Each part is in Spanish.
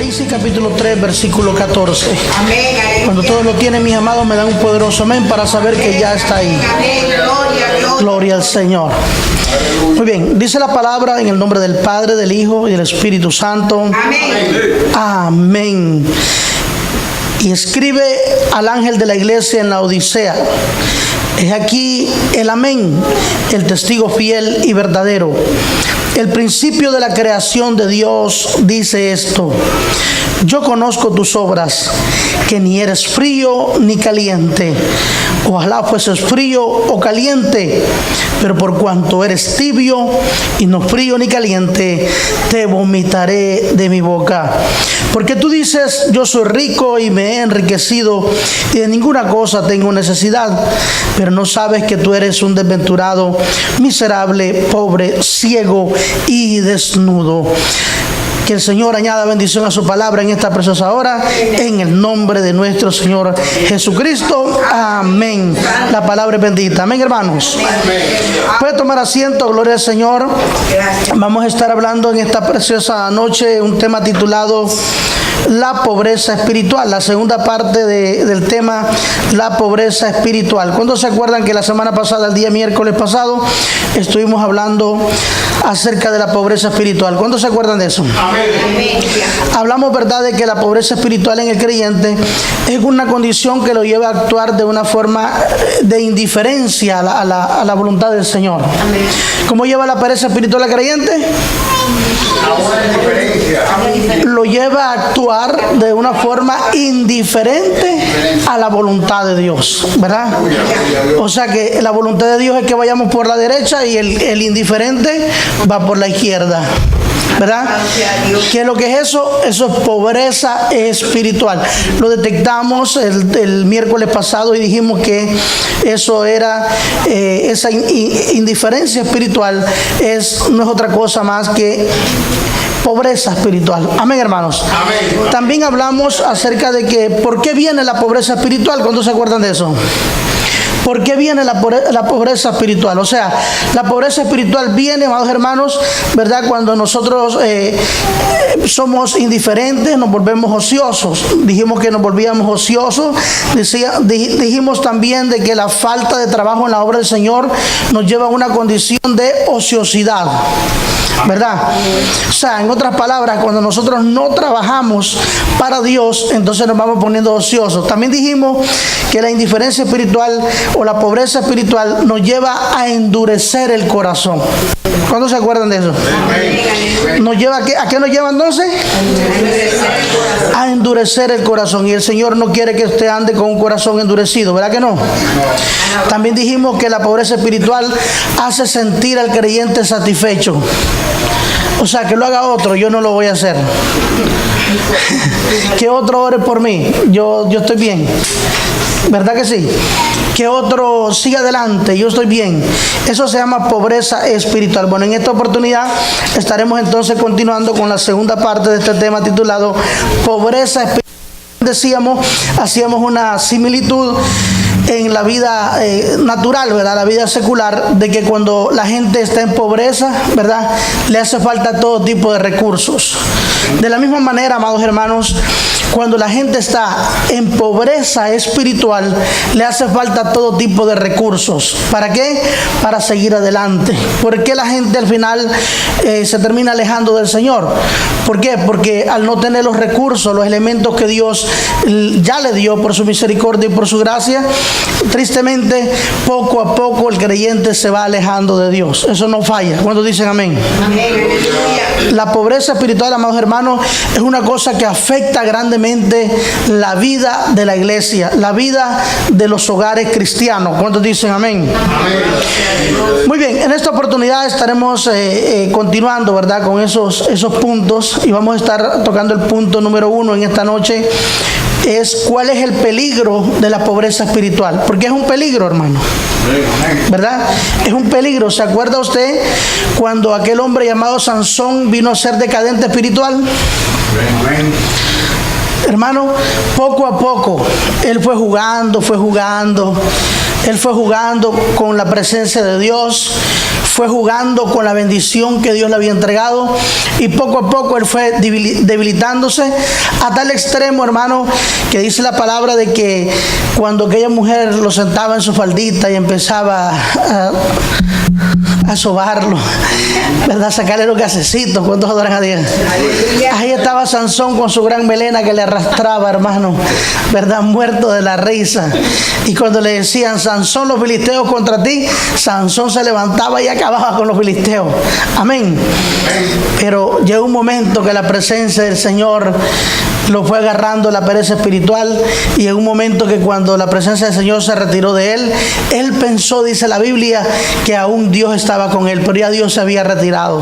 Apocalipsis capítulo 3, versículo 14. Amén. Cuando todos lo tienen, mis amados, me dan un poderoso amén para saber que ya está ahí. Amén. Gloria al Señor. Muy bien, dice la palabra en el nombre del Padre, del Hijo y del Espíritu Santo. Amén. Amén. Y escribe al ángel de la iglesia en la Odisea: es aquí el amén, el testigo fiel y verdadero. El principio de la creación de Dios dice esto: yo conozco tus obras, que ni eres frío ni caliente. Ojalá fueses frío o caliente, pero por cuanto eres tibio y no frío ni caliente, te vomitaré de mi boca. Porque tú dices: yo soy rico y me he enriquecido y de ninguna cosa tengo necesidad, pero no sabes que tú eres un desventurado, miserable, pobre, ciego y desnudo. Que el Señor añada bendición a su palabra en esta preciosa hora, en el nombre de nuestro Señor Jesucristo. Amén. La palabra es bendita. Amén, hermanos. Puede tomar asiento, gloria al Señor. Vamos a estar hablando en esta preciosa noche un tema titulado la pobreza espiritual, la segunda parte del tema, la pobreza espiritual. ¿Cuántos se acuerdan que la semana pasada, el día miércoles pasado, estuvimos hablando acerca de la pobreza espiritual? ¿Cuántos se acuerdan de eso? Amén. Hablamos, ¿verdad?, de que la pobreza espiritual en el creyente es una condición que lo lleva a actuar de una forma de indiferencia a la voluntad del Señor. Amén. ¿Cómo lleva la pobreza espiritual al creyente? Lo lleva a actuar de una forma indiferente a la voluntad de Dios, ¿verdad? O sea que la voluntad de Dios es que vayamos por la derecha y el indiferente va por la izquierda, ¿verdad? ¿Qué es lo que es eso? Eso es pobreza espiritual. Lo detectamos el miércoles pasado y dijimos que eso era esa indiferencia espiritual no es otra cosa más que pobreza espiritual. Amén, hermanos. Amén. También hablamos acerca de que ¿por qué viene la pobreza espiritual? ¿Cuántos se acuerdan de eso? ¿Por qué viene la pobreza espiritual? O sea, la pobreza espiritual viene, amados hermanos, ¿verdad?, cuando nosotros somos indiferentes, nos volvemos ociosos. Dijimos que nos volvíamos ociosos. Dijimos también de que la falta de trabajo en la obra del Señor nos lleva a una condición de ociosidad, ¿verdad? O sea, en otras palabras, cuando nosotros no trabajamos para Dios, entonces nos vamos poniendo ociosos. También dijimos que la indiferencia espiritual o la pobreza espiritual nos lleva a endurecer el corazón. ¿Cuántos se acuerdan de eso? Nos lleva ¿a qué nos lleva entonces? A endurecer el corazón. Y el Señor no quiere que usted ande con un corazón endurecido, ¿verdad que no? También dijimos que la pobreza espiritual hace sentir al creyente satisfecho. O sea, que lo haga otro, yo no lo voy a hacer. Que otro ore por mí, yo estoy bien. ¿Verdad que sí? Que otro siga adelante, yo estoy bien. Eso se llama pobreza espiritual. Bueno, en esta oportunidad estaremos entonces continuando con la segunda parte de este tema titulado pobreza espiritual. Hacíamos una similitud en la vida natural, ¿verdad?, la vida secular, de que cuando la gente está en pobreza, ¿verdad?, le hace falta todo tipo de recursos. De la misma manera, amados hermanos, cuando la gente está en pobreza espiritual, le hace falta todo tipo de recursos. ¿Para qué? Para seguir adelante. ¿Por qué la gente al final se termina alejando del Señor? ¿Por qué? Porque al no tener los recursos, los elementos que Dios ya le dio por su misericordia y por su gracia, tristemente, poco a poco el creyente se va alejando de Dios. Eso no falla. ¿Cuántos dicen amén? Amén. La pobreza espiritual, amados hermanos, es una cosa que afecta grandemente la vida de la iglesia, la vida de los hogares cristianos. ¿Cuántos dicen amén? Amén. Muy bien, en esta oportunidad estaremos continuando, ¿verdad?, con esos puntos, y vamos a estar tocando el punto número 1 en esta noche. Es cuál es el peligro de la pobreza espiritual. Porque es un peligro, hermano, ¿verdad? Es un peligro. ¿Se acuerda usted cuando aquel hombre llamado Sansón vino a ser decadente espiritual? Hermano, poco a poco él fue jugando, Él fue jugando con la presencia de Dios, fue jugando con la bendición que Dios le había entregado, y poco a poco él fue debilitándose a tal extremo, hermano, que dice la palabra de que cuando aquella mujer lo sentaba en su faldita y empezaba a sobarlo, ¿verdad? Sacarle los gasecitos. ¿Cuántos adoran a Dios? Ahí estaba Sansón con su gran melena que le arrastraba, hermano, ¿verdad? Muerto de la risa. Y cuando le decían, Sansón, los filisteos contra ti, Sansón se llegaba y acababa con los filisteos. Amén. Pero llegó un momento que la presencia del Señor lo fue agarrando la pereza espiritual, y en un momento que cuando la presencia del Señor se retiró de él, él pensó, dice la Biblia, que aún Dios estaba con él, pero ya Dios se había retirado.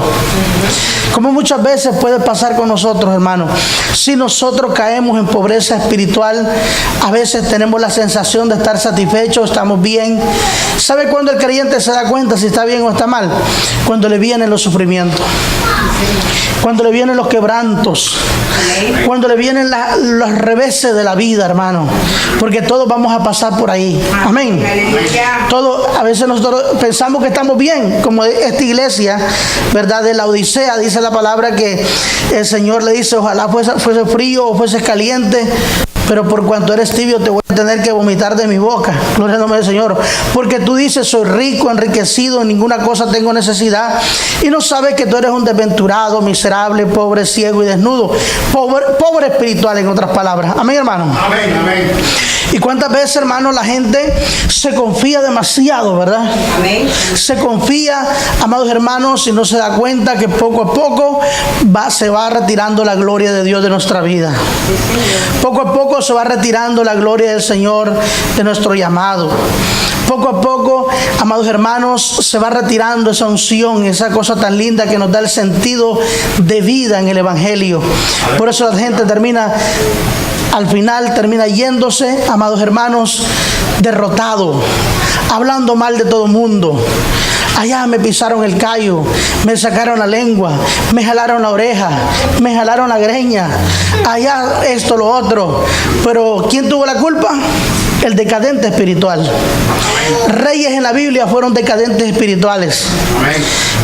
Como muchas veces puede pasar con nosotros, hermanos, si nosotros caemos en pobreza espiritual, a veces tenemos la sensación de estar satisfechos, estamos bien. ¿Sabe cuándo el creyente se da cuenta si está bien o está mal? Cuando le vienen los sufrimientos, cuando le vienen los quebrantos, cuando le vienen los reveses de la vida, hermano, porque todos vamos a pasar por ahí. Amén. A veces nosotros pensamos que estamos bien, como esta iglesia, ¿verdad? De la Odisea, dice la palabra que el Señor le dice, ojalá fuese frío o fuese caliente, pero por cuanto eres tibio te voy a tener que vomitar de mi boca. Gloria al nombre del Señor. Porque tú dices, soy rico, enriquecido, en ninguna cosa tengo necesidad, y no sabes que tú eres un desventurado, miserable, pobre, ciego y desnudo. Pobre espiritual, en otras palabras. Amén, hermano. Amén, amén. Y cuántas veces, hermano, la gente se confía demasiado, ¿verdad? Amén. Se confía, amados hermanos, y no se da cuenta que poco a poco se va retirando la gloria de Dios de nuestra vida. Poco a poco se va retirando la gloria del Señor de nuestro llamado. Poco a poco, amados hermanos, se va retirando esa unción, esa cosa tan linda que nos da el sentido de vida en el Evangelio. Por eso la gente al final termina yéndose, amados hermanos, derrotado, hablando mal de todo el mundo. Allá me pisaron el callo, me sacaron la lengua, me jalaron la oreja, me jalaron la greña, allá esto, lo otro. Pero ¿quién tuvo la culpa? El decadente espiritual. Reyes en la Biblia fueron decadentes espirituales.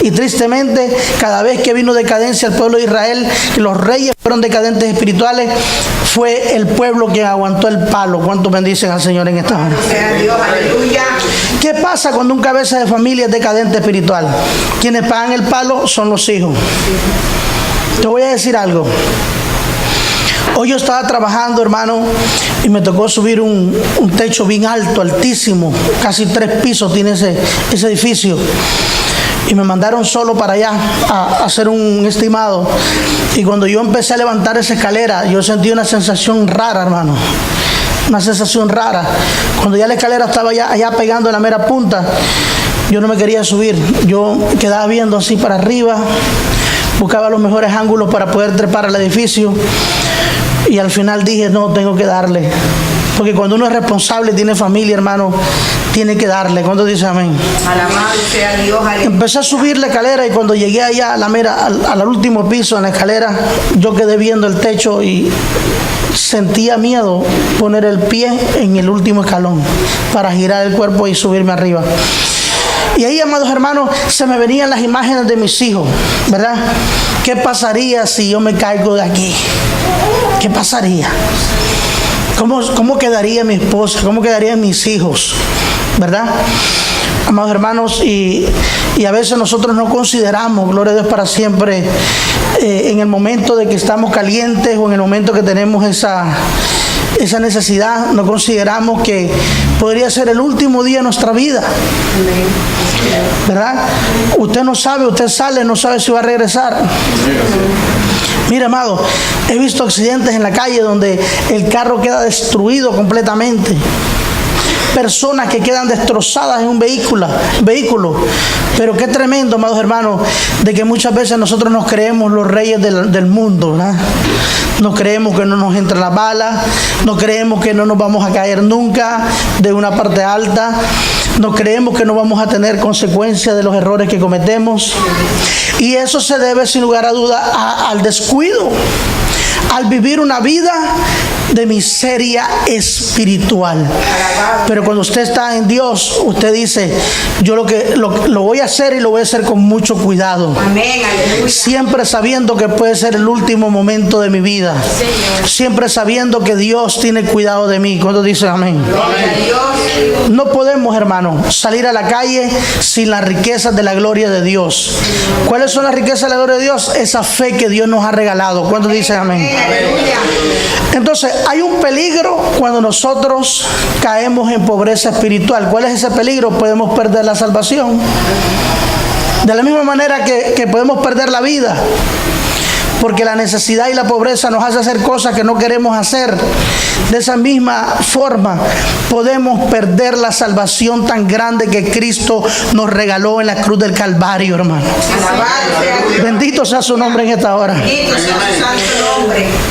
Y tristemente, cada vez que vino decadencia al pueblo de Israel, los reyes fueron decadentes espirituales, fue el pueblo quien aguantó el palo. ¿Cuántos bendicen al Señor en esta hora? ¿Qué pasa cuando un cabeza de familia es decadente espiritual? Quienes pagan el palo son los hijos. Te voy a decir algo. Hoy yo estaba trabajando, hermano, y me tocó subir un techo bien alto, altísimo, casi 3 pisos tiene ese edificio. Y me mandaron solo para allá a hacer un estimado. Y cuando yo empecé a levantar esa escalera, yo sentí una sensación rara, hermano. Una sensación rara. Cuando ya la escalera estaba allá pegando en la mera punta, yo no me quería subir. Yo quedaba viendo así para arriba, buscaba los mejores ángulos para poder trepar al edificio. Y al final dije, no, tengo que darle. Porque cuando uno es responsable y tiene familia, hermano, tiene que darle. ¿Cuántos dicen amén? Alabado sea Dios. Empecé a subir la escalera, y cuando llegué allá al último piso en la escalera, yo quedé viendo el techo y sentía miedo poner el pie en el último escalón para girar el cuerpo y subirme arriba. Y ahí, amados hermanos, se me venían las imágenes de mis hijos, ¿verdad? ¿Qué pasaría si yo me caigo de aquí? ¿Qué pasaría? ¿Cómo quedaría mi esposa? ¿Cómo quedarían mis hijos? ¿Verdad? Amados hermanos, y a veces nosotros no consideramos, gloria a Dios para siempre, en el momento de que estamos calientes o en el momento que tenemos esa necesidad, no consideramos que podría ser el último día de nuestra vida. ¿Verdad? Usted no sabe, usted sale, no sabe si va a regresar. Mira, amado, he visto accidentes en la calle donde el carro queda destruido completamente. Personas que quedan destrozadas en un vehículo. Pero qué tremendo, amados hermanos, de que muchas veces nosotros nos creemos los reyes del mundo, ¿verdad? Nos creemos que no nos entran las balas, nos creemos que no nos vamos a caer nunca de una parte alta, nos creemos que no vamos a tener consecuencias de los errores que cometemos. Y eso se debe, sin lugar a duda, al descuido, al vivir una vida de miseria espiritual. Pero cuando usted está en Dios, usted dice, yo lo voy a hacer y lo voy a hacer con mucho cuidado. Siempre sabiendo que puede ser el último momento de mi vida. Siempre sabiendo que Dios tiene cuidado de mí. ¿Cuántos dicen amén? No podemos, hermano, salir a la calle sin las riquezas de la gloria de Dios. ¿Cuáles son las riquezas de la gloria de Dios? Esa fe que Dios nos ha regalado. ¿Cuántos dicen amén? Entonces, hay un peligro cuando nosotros caemos en pobreza espiritual. ¿Cuál es ese peligro? Podemos perder la salvación. De la misma manera que podemos perder la vida. Porque la necesidad y la pobreza nos hace hacer cosas que no queremos hacer. De esa misma forma podemos perder la salvación tan grande que Cristo nos regaló en la cruz del Calvario, hermano. Bendito sea su nombre en esta hora.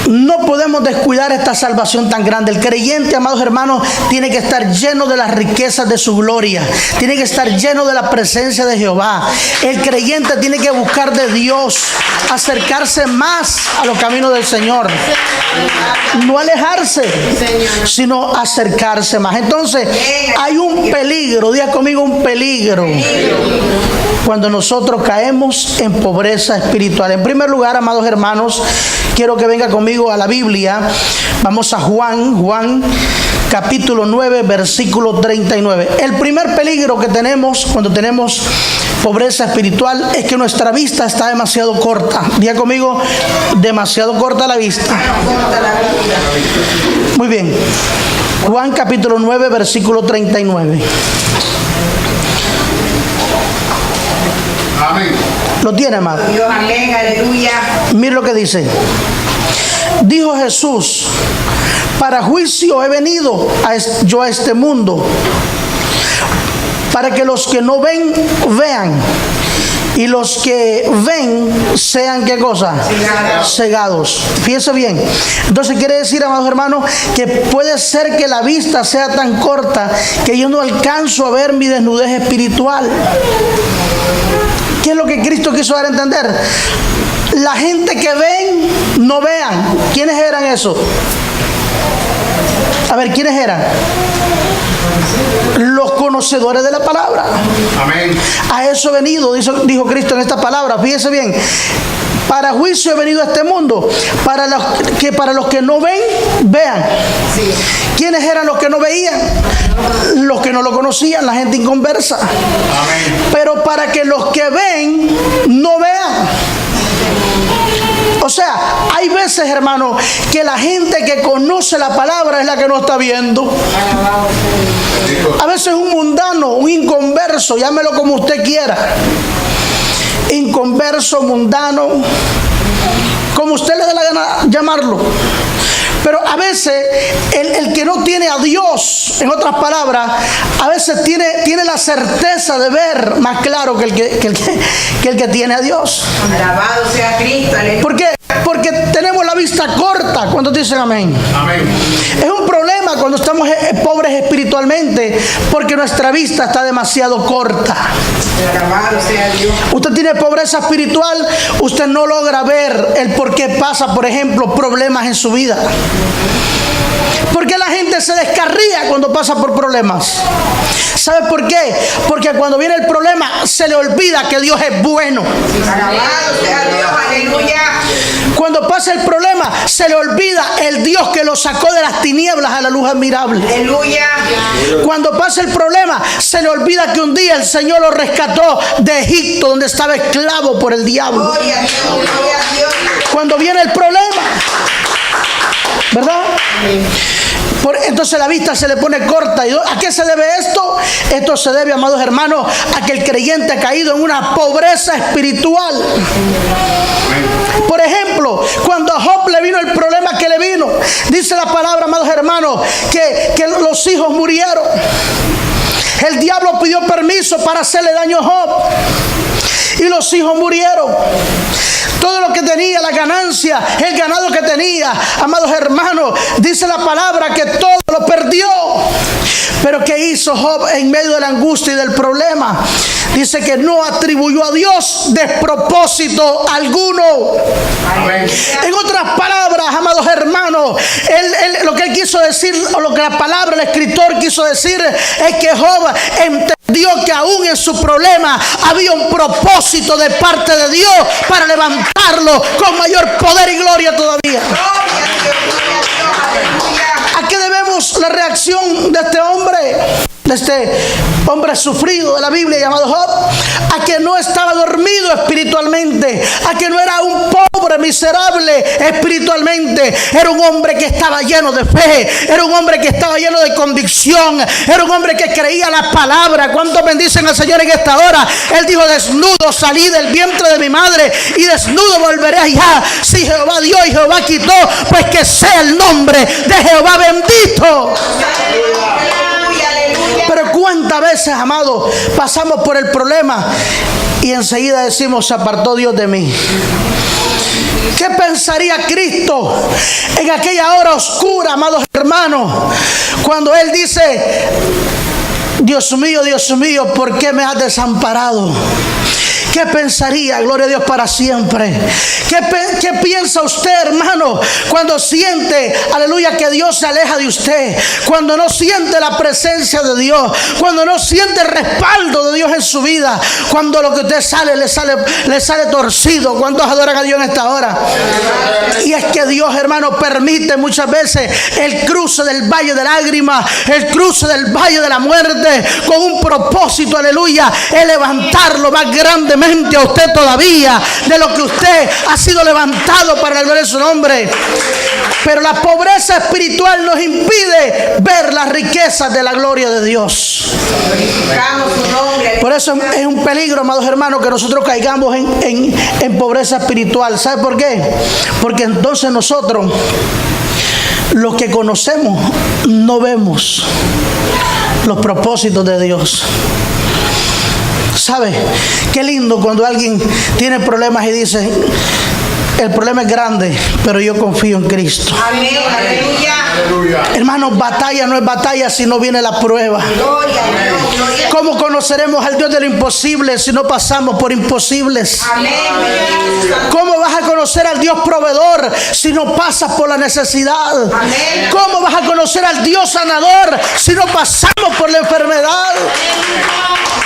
No podemos descuidar esta salvación tan grande. El creyente, amados hermanos, tiene que estar lleno de las riquezas de su gloria. Tiene que estar lleno de la presencia de Jehová. El creyente tiene que buscar de Dios, acercarse más a los caminos del Señor. No alejarse, sino acercarse más. Entonces, hay un peligro, diga conmigo, un peligro cuando nosotros caemos en pobreza espiritual. En primer lugar, amados hermanos, quiero que venga conmigo a la Biblia. Vamos a Juan capítulo 9, versículo 39. El primer peligro que tenemos cuando tenemos pobreza espiritual es que nuestra vista está demasiado corta. Diga conmigo, demasiado corta la vista. Muy bien. Juan capítulo 9, versículo 39. Amén. ¿Lo tiene, amado? Dios, amén, aleluya. Mira lo que dice. Dijo Jesús: para juicio he venido yo a este mundo, para que los que no ven, vean, y los que ven sean, ¿qué cosa? Cegados. Fíjese bien. Entonces quiere decir, amados hermanos, que puede ser que la vista sea tan corta que yo no alcanzo a ver mi desnudez espiritual. ¿Qué es lo que Cristo quiso dar a entender? La gente que ven, no vean. ¿Quiénes eran esos? A ver, ¿quiénes eran? Los conocedores de la palabra. Amén. A eso he venido, dijo Cristo en esta palabra. Fíjese bien. Para juicio he venido a este mundo, para los que no ven, vean. Sí. ¿Quiénes eran los que no veían? Los que no lo conocían, la gente inconversa. Amén. Pero para que los que ven, no vean. O sea, hay veces, hermano, que la gente que conoce la palabra es la que no está viendo. A veces un mundano, un inconverso, llámelo como usted quiera. Inconverso, mundano, como usted le dé la gana llamarlo. Pero a veces el que no tiene a Dios, en otras palabras, a veces tiene la certeza de ver más claro que el que tiene a Dios. Alabado sea Cristo. Aleluya. ¿Por qué? Porque tenemos la vista corta. ¿Cuántos dicen amén? Amén. Es un problema cuando estamos pobres espiritualmente, porque nuestra vista está demasiado corta. Alabado sea Dios. Usted tiene pobreza espiritual, usted no logra ver el por qué pasa, por ejemplo, problemas en su vida. Porque la gente se descarría cuando pasa por problemas. ¿Sabe por qué? Porque cuando viene el problema se le olvida que Dios es bueno. Alabado sea Dios. Aleluya. Cuando pasa el problema se le olvida el Dios que lo sacó de las tinieblas a la luz admirable. Aleluya. Cuando pasa el problema se le olvida que un día el Señor lo rescató de Egipto, donde estaba esclavo por el diablo. Gloria a Dios. Gloria a Dios. Cuando viene el problema, ¿verdad? Entonces la vista se le pone corta. ¿Y a qué se debe esto? Esto se debe, amados hermanos, a que el creyente ha caído en una pobreza espiritual. Por ejemplo, cuando a Job le vino el problema que le vino, dice la palabra, amados hermanos, que los hijos murieron. El diablo pidió permiso para hacerle daño a Job y los hijos murieron. Todo lo que tenía, la ganancia, el ganado que tenía, amados hermanos, dice la palabra que todo lo perdió. Pero ¿qué hizo Job en medio de la angustia y del problema? Dice que no atribuyó a Dios despropósito alguno. Amén. En otras palabras, amados hermanos, lo que él quiso decir, o lo que la palabra del escritor quiso decir, es que Job entendió que aún en su problema había un propósito de parte de Dios para levantarlo con mayor poder y gloria todavía. ¿A qué debemos la reacción de este hombre? De este hombre sufrido de la Biblia llamado Job, a que no estaba dormido espiritualmente, a que no era un pobre miserable espiritualmente, era un hombre que estaba lleno de fe, era un hombre que estaba lleno de convicción, era un hombre que creía la palabra. ¿Cuántos bendicen al Señor en esta hora? Él dijo: desnudo salí del vientre de mi madre y desnudo volveré allá. Si Jehová dio y Jehová quitó, pues que sea el nombre de Jehová bendito. Pero cuántas veces, amados, pasamos por el problema y enseguida decimos: se apartó Dios de mí. ¿Qué pensaría Cristo en aquella hora oscura, amados hermanos, cuando Él dice: Dios mío, ¿por qué me has desamparado? ¿Qué pensaría? Gloria a Dios para siempre. ¿Qué piensa usted, hermano, cuando siente, aleluya, que Dios se aleja de usted? Cuando no siente la presencia de Dios, cuando no siente el respaldo de Dios en su vida, cuando lo que usted le sale torcido. ¿Cuántos adoran a Dios en esta hora? Y es que Dios, hermano, permite muchas veces el cruce del valle de lágrimas, el cruce del valle de la muerte, con un propósito, aleluya, es levantarlo más grandemente a usted todavía de lo que usted ha sido levantado para el gloria de su nombre. Pero la pobreza espiritual nos impide ver las riquezas de la gloria de Dios. Por eso es un peligro, amados hermanos, que nosotros caigamos en pobreza espiritual. ¿Sabe por qué? Porque entonces nosotros, los que conocemos, no vemos los propósitos de Dios. ¿Sabe? Qué lindo cuando alguien tiene problemas y dice: el problema es grande, pero yo confío en Cristo. Amén, aleluya. Hermanos, batalla no es batalla si no viene la prueba. Gloria a Dios, gloria. ¿Cómo conoceremos al Dios de lo imposible si no pasamos por imposibles? Amén. ¿Cómo vas a conocer al Dios proveedor si no pasas por la necesidad? Amén. ¿Cómo vas a conocer al Dios sanador si no pasamos por la enfermedad?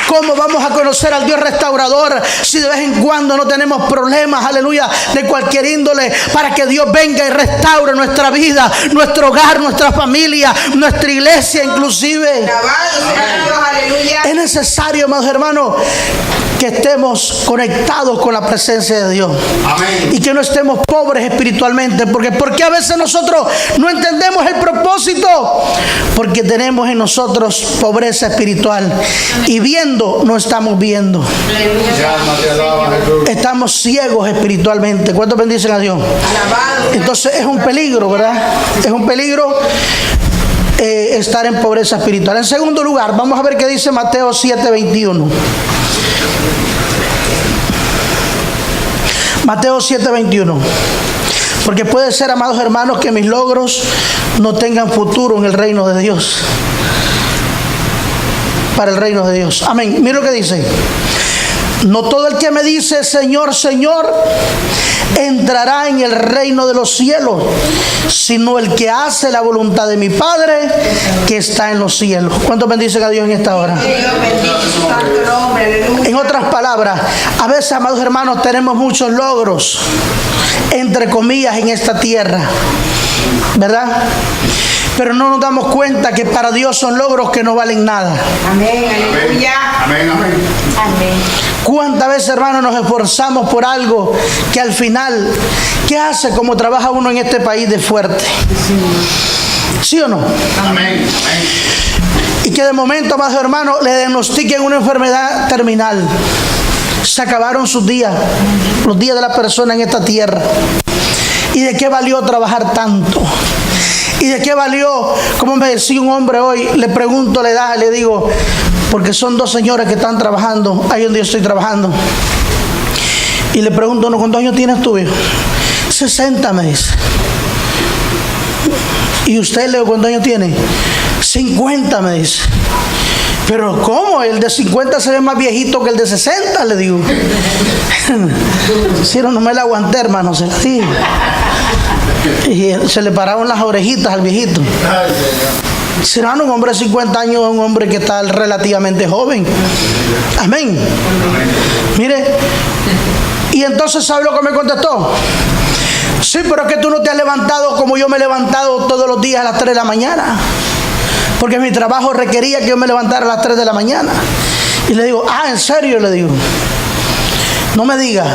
¿Cómo vamos a conocer al Dios restaurador si de vez en cuando no tenemos problemas, aleluya, de cualquier índole, para que Dios venga y restaure nuestra vida, nuestro hogar, nuestra familia, nuestra iglesia inclusive? Alabado sea Dios, aleluya. Es necesario, amados hermanos, que estemos conectados con la presencia de Dios. Amén. Y que no estemos pobres espiritualmente. Porque a veces nosotros no entendemos el propósito, porque tenemos en nosotros pobreza espiritual. Y viendo, no estamos viendo. Estamos ciegos espiritualmente. ¿Cuántos bendicen a Dios? Alabado. Entonces es un peligro, ¿verdad? Es un peligro estar en pobreza espiritual. En segundo lugar, vamos a ver qué dice Mateo 7:21. Mateo 7:21. Porque puede ser, amados hermanos, que mis logros no tengan futuro en el reino de Dios. Para el reino de Dios. Amén. Mira lo que dice: no todo el que me dice Señor, Señor, entrará en el reino de los cielos, sino el que hace la voluntad de mi Padre que está en los cielos. ¿Cuántos bendicen a Dios en esta hora? Dios bendice su santo nombre, aleluya. En otras palabras, a veces, amados hermanos, tenemos muchos logros, entre comillas, en esta tierra, ¿verdad? Pero no nos damos cuenta que para Dios son logros que no valen nada. Amén, aleluya. Amén, amén. Amén. ¿Cuántas veces, hermanos, nos esforzamos por algo que al final, ¿qué hace como trabaja uno en este país de fuerte? ¿Sí o no? Amén. Y que de momento, amados hermanos, le diagnostiquen una enfermedad terminal. Se acabaron sus días, los días de la persona en esta tierra. ¿Y de qué valió trabajar tanto? ¿Y de qué valió? Como me decía un hombre hoy, le pregunto la edad, le digo, porque son dos señores que están trabajando ahí donde yo estoy trabajando. Y le pregunto, ¿cuántos años tienes tú, hijo? 60, me dice. ¿Y usted, Leo, cuántos años tiene? 50, me dice. Pero ¿cómo? El de 50 se ve más viejito que el de 60, le digo. Si no me la aguanté, hermano, se la di. Y se le pararon las orejitas al viejito. Será un hombre de 50 años, un hombre que está relativamente joven. Amén. Mire, y entonces, ¿sabe lo que me contestó? Sí, pero es que tú no te has levantado como yo me he levantado todos los días a las 3 de la mañana. Porque mi trabajo requería que yo me levantara a las 3 de la mañana. Y le digo, ¿en serio? Le digo, no me digas.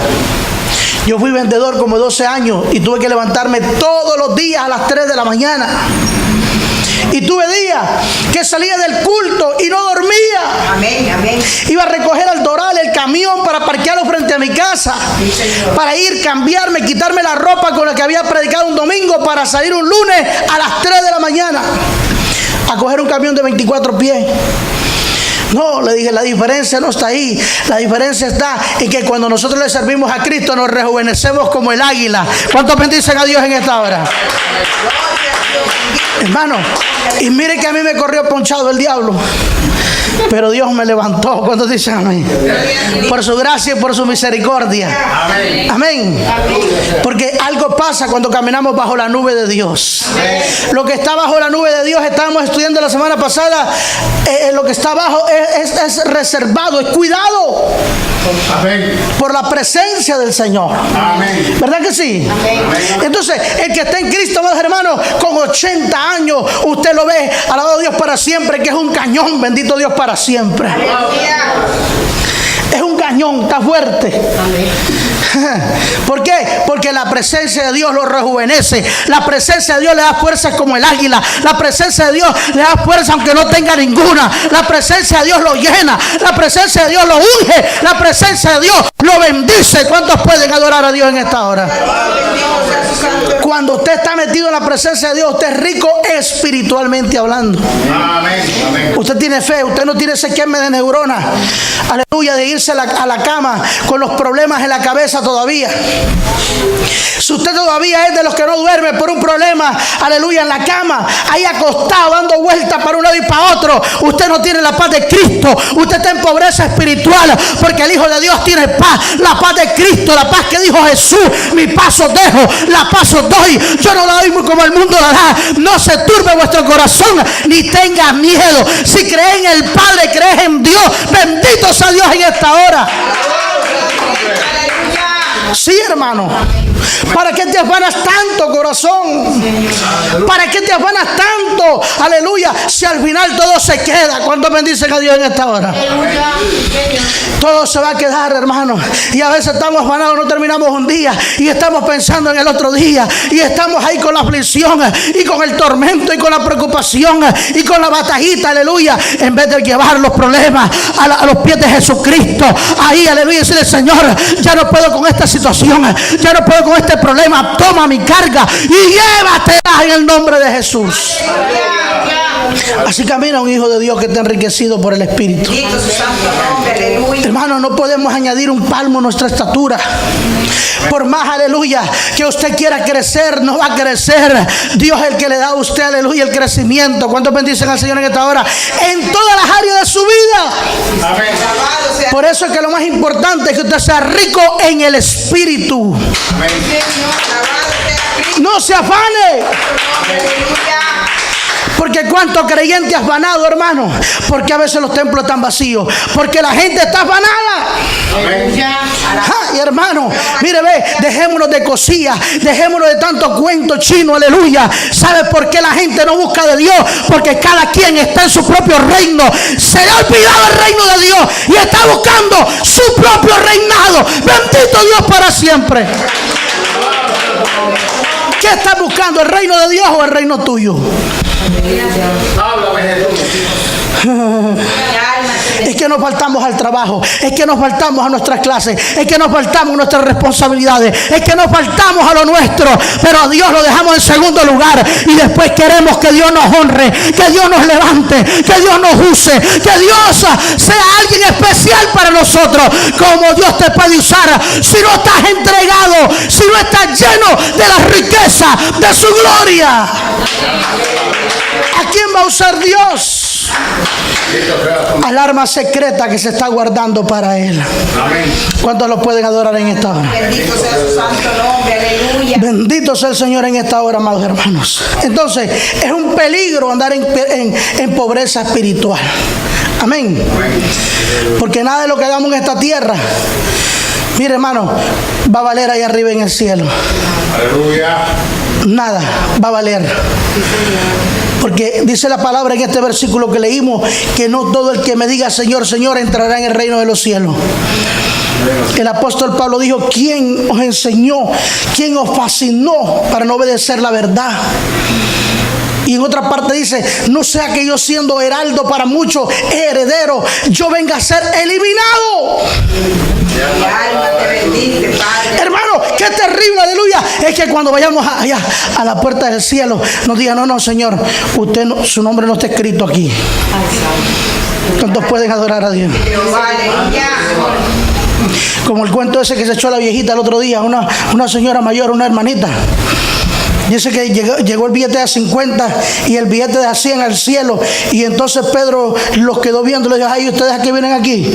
Yo fui vendedor como 12 años y tuve que levantarme todos los días a las 3 de la mañana. Y tuve días que salía del culto y no dormía. Amén, amén. Iba a recoger al Doral, el camión, para parquearlo frente a mi casa. Sí, Señor. Para ir, cambiarme, quitarme la ropa con la que había predicado un domingo para salir un lunes a las 3 de la mañana a coger un camión de 24 pies. No, le dije, la diferencia no está ahí. La diferencia está en que cuando nosotros le servimos a Cristo nos rejuvenecemos como el águila. ¿Cuántos bendicen a Dios en esta hora? Hermano, y mire que a mí me corrió ponchado el diablo, pero Dios me levantó. ¿Cuántos dicen amén? Por su gracia y por su misericordia. Amén. Porque algo pasa cuando caminamos bajo la nube de Dios. Lo que está bajo la nube de Dios, estábamos estudiando la semana pasada, lo que está abajo es reservado, es cuidado. Amén. Por la presencia del Señor. Amén. ¿Verdad que sí? Amén. Entonces, el que está en Cristo, amados hermanos, con 80 años, usted lo ve, alabado Dios para siempre, que es un cañón, bendito Dios para siempre. Aleluya. Es un cañón, está fuerte. ¿Por qué? Porque la presencia de Dios lo rejuvenece. La presencia de Dios le da fuerza como el águila. La presencia de Dios le da fuerza aunque no tenga ninguna. La presencia de Dios lo llena. La presencia de Dios lo unge. La presencia de Dios lo bendice. ¿Cuántos pueden adorar a Dios en esta hora? Cuando usted está metido en la presencia de Dios, usted es rico espiritualmente hablando. Amén. Amén. Usted tiene fe, usted no tiene ese queme de neuronas, aleluya, de irse a la cama con los problemas en la cabeza todavía. Si usted todavía es de los que no duerme por un problema, aleluya, en la cama, ahí acostado, dando vueltas para un lado y para otro, usted no tiene la paz de Cristo. Usted está en pobreza espiritual, porque el Hijo de Dios tiene paz, la paz de Cristo, la paz que dijo Jesús: mi paz os dejo, la paz os doy, yo no la doy como el mundo la da. No se turbe vuestro corazón, ni tenga miedo. Si crees en el Padre, crees en Dios. Bendito sea Dios en esta hora. Sí, hermano. ¿Para qué te afanas tanto, corazón? ¿Para qué te afanas tanto? Aleluya. Si al final todo se queda. ¿Cuántos bendicen a Dios en esta hora? Todo se va a quedar, hermano. Y a veces estamos afanados, no terminamos un día y estamos pensando en el otro día. Y estamos ahí con la aflicción y con el tormento y con la preocupación y con la batallita, aleluya. En vez de llevar los problemas a los pies de Jesucristo. Ahí, aleluya, y decirle: Señor, ya no puedo con esta situación, ya no puedo con este problema, toma mi carga y llévatela en el nombre de Jesús. Así camina un hijo de Dios que está enriquecido por el Espíritu. Bendito su santo nombre, aleluya. Hermano, no podemos añadir un palmo a nuestra estatura. Por más, aleluya, que usted quiera crecer, no va a crecer. Dios es el que le da a usted, aleluya, el crecimiento. ¿Cuántos bendicen al Señor en esta hora? En todas las áreas de su vida. Amén. Alabado sea Por eso es que lo más importante es que usted sea rico en el Espíritu. Amén. Señor. Alabado sea Cristo. No se afane. Aleluya. Porque cuánto creyente afanado, hermano. Porque a veces los templos están vacíos. Porque la gente está afanada. Aleluya. Ay, hermano, mire, ve, dejémonos de cosillas, dejémonos de tanto cuento chino, aleluya. ¿Sabe por qué la gente no busca de Dios? Porque cada quien está en su propio reino. Se le ha olvidado el reino de Dios y está buscando su propio reinado. Bendito Dios para siempre. ¿Qué estás buscando? ¿El reino de Dios o el reino tuyo? Háblame, Jesús. Es que nos faltamos al trabajo, es que nos faltamos a nuestras clases, es que nos faltamos a nuestras responsabilidades, es que nos faltamos a lo nuestro, pero a Dios lo dejamos en segundo lugar y después queremos que Dios nos honre, que Dios nos levante, que Dios nos use, que Dios sea alguien especial para nosotros. Como Dios te puede usar si no estás entregado, si no estás lleno de la riqueza de su gloria? ¿A quién va a usar Dios? ¿A alarma secreta que se está guardando para él. Amén. ¿Cuántos lo pueden adorar en esta hora? Bendito sea su santo nombre. Aleluya. Bendito sea el Señor en esta hora, amados hermanos. Entonces, es un peligro andar en pobreza espiritual. Amén. Porque nada de lo que hagamos en esta tierra, mire, hermano, va a valer ahí arriba en el cielo. Aleluya. Nada va a valer. Porque dice la palabra en este versículo que leímos, que no todo el que me diga Señor, Señor entrará en el reino de los cielos. El apóstol Pablo dijo: ¿quién os enseñó? ¿Quién os fascinó para no obedecer la verdad? Y en otra parte dice: no sea que yo, siendo heraldo para muchos, heredero, yo venga a ser eliminado. Mi alma te bendice, Padre. Hermano, qué terrible, aleluya. Es que cuando vayamos allá a la puerta del cielo, nos digan: no, no, Señor, usted no, su nombre no está escrito aquí. ¿Cuántos pueden adorar a Dios? Jehová, aleluya. Como el cuento ese que se echó a la viejita el otro día, una señora mayor, una hermanita. Dice que llegó el billete de 50 y el billete de 100 al cielo. Y entonces Pedro los quedó viendo y le dijo: ay, ¿ustedes a qué vienen aquí?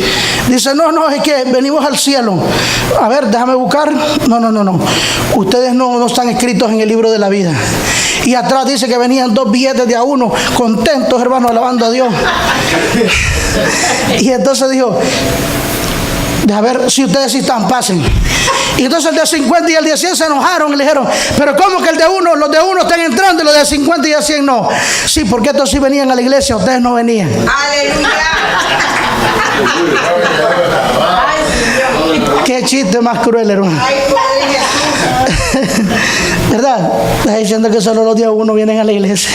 Dice: no, es que venimos al cielo. A ver, déjame buscar. No. Ustedes no están escritos en el libro de la vida. Y atrás dice que venían 2 billetes de a 1, contentos, hermanos, alabando a Dios. Y entonces dijo: a ver si ustedes sí están, pasen. Y entonces el de 50 y el de 100 se enojaron y le dijeron: pero ¿cómo que los de uno están entrando y los de 50 y de 100 no? Sí, porque estos sí venían a la iglesia, ustedes no venían. Aleluya. Ay, Señor. Qué chiste más cruel, hermano. Ay, Padre Jesús. ¿Verdad? Está diciendo que solo los de uno vienen a la iglesia.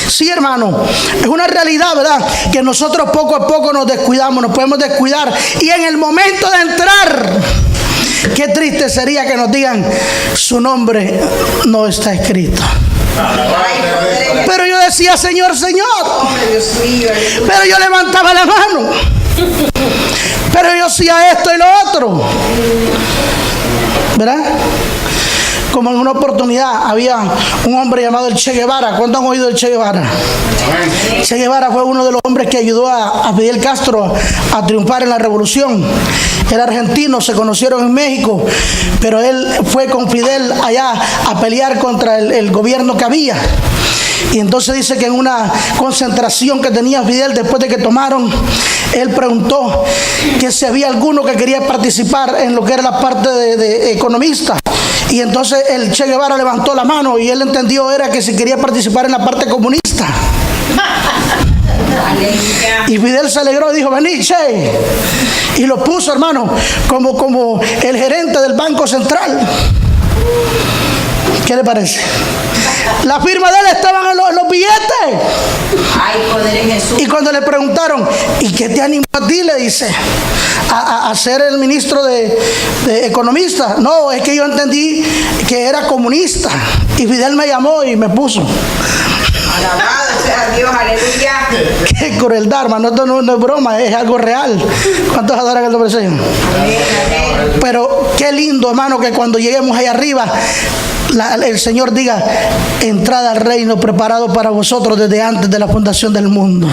Sí, hermano, es una realidad, ¿verdad? Que nosotros poco a poco nos descuidamos, nos podemos descuidar. Y en el momento de entrar, qué triste sería que nos digan: su nombre no está escrito. Ay, Padre Jesús. Pero yo decía: Señor, Señor. Hombre, Dios mío, aleluya. Pero yo levantaba la mano. Pero yo hacía esto y lo otro. ¿Verdad? Como en una oportunidad había un hombre llamado el Che Guevara. ¿Cuántos han oído del Che Guevara? Amén. Che Guevara fue uno de los hombres que ayudó a Fidel Castro a triunfar en la revolución. Era argentino, se conocieron en México, pero él fue con Fidel allá a pelear contra el gobierno que había. Y entonces dice que en una concentración que tenía Fidel, después de que tomaron, él preguntó que si había alguno que quería participar en lo que era la parte de economista. Y entonces el Che Guevara levantó la mano y él entendió era que si quería participar en la parte comunista. Aleluya. Y Fidel se alegró y dijo: vení, Che. Y lo puso, hermano, como el gerente del Banco Central. ¿Qué le parece? La firma de él estaba en los billetes. Ay, Padre Jesús. Y cuando le preguntaron: ¿y qué te animó a ti? Le dice: a ser el ministro de economista. No, es que yo entendí que era comunista. Y Fidel me llamó y me puso. Alabado sea Dios, aleluya. Qué crueldad, hermano. Esto no es broma, es algo real. ¿Cuántos adoran el nombre del Señor? Amén, amén. Pero qué lindo, hermano, que cuando lleguemos ahí arriba, el Señor diga: entrad al reino preparado para vosotros desde antes de la fundación del mundo.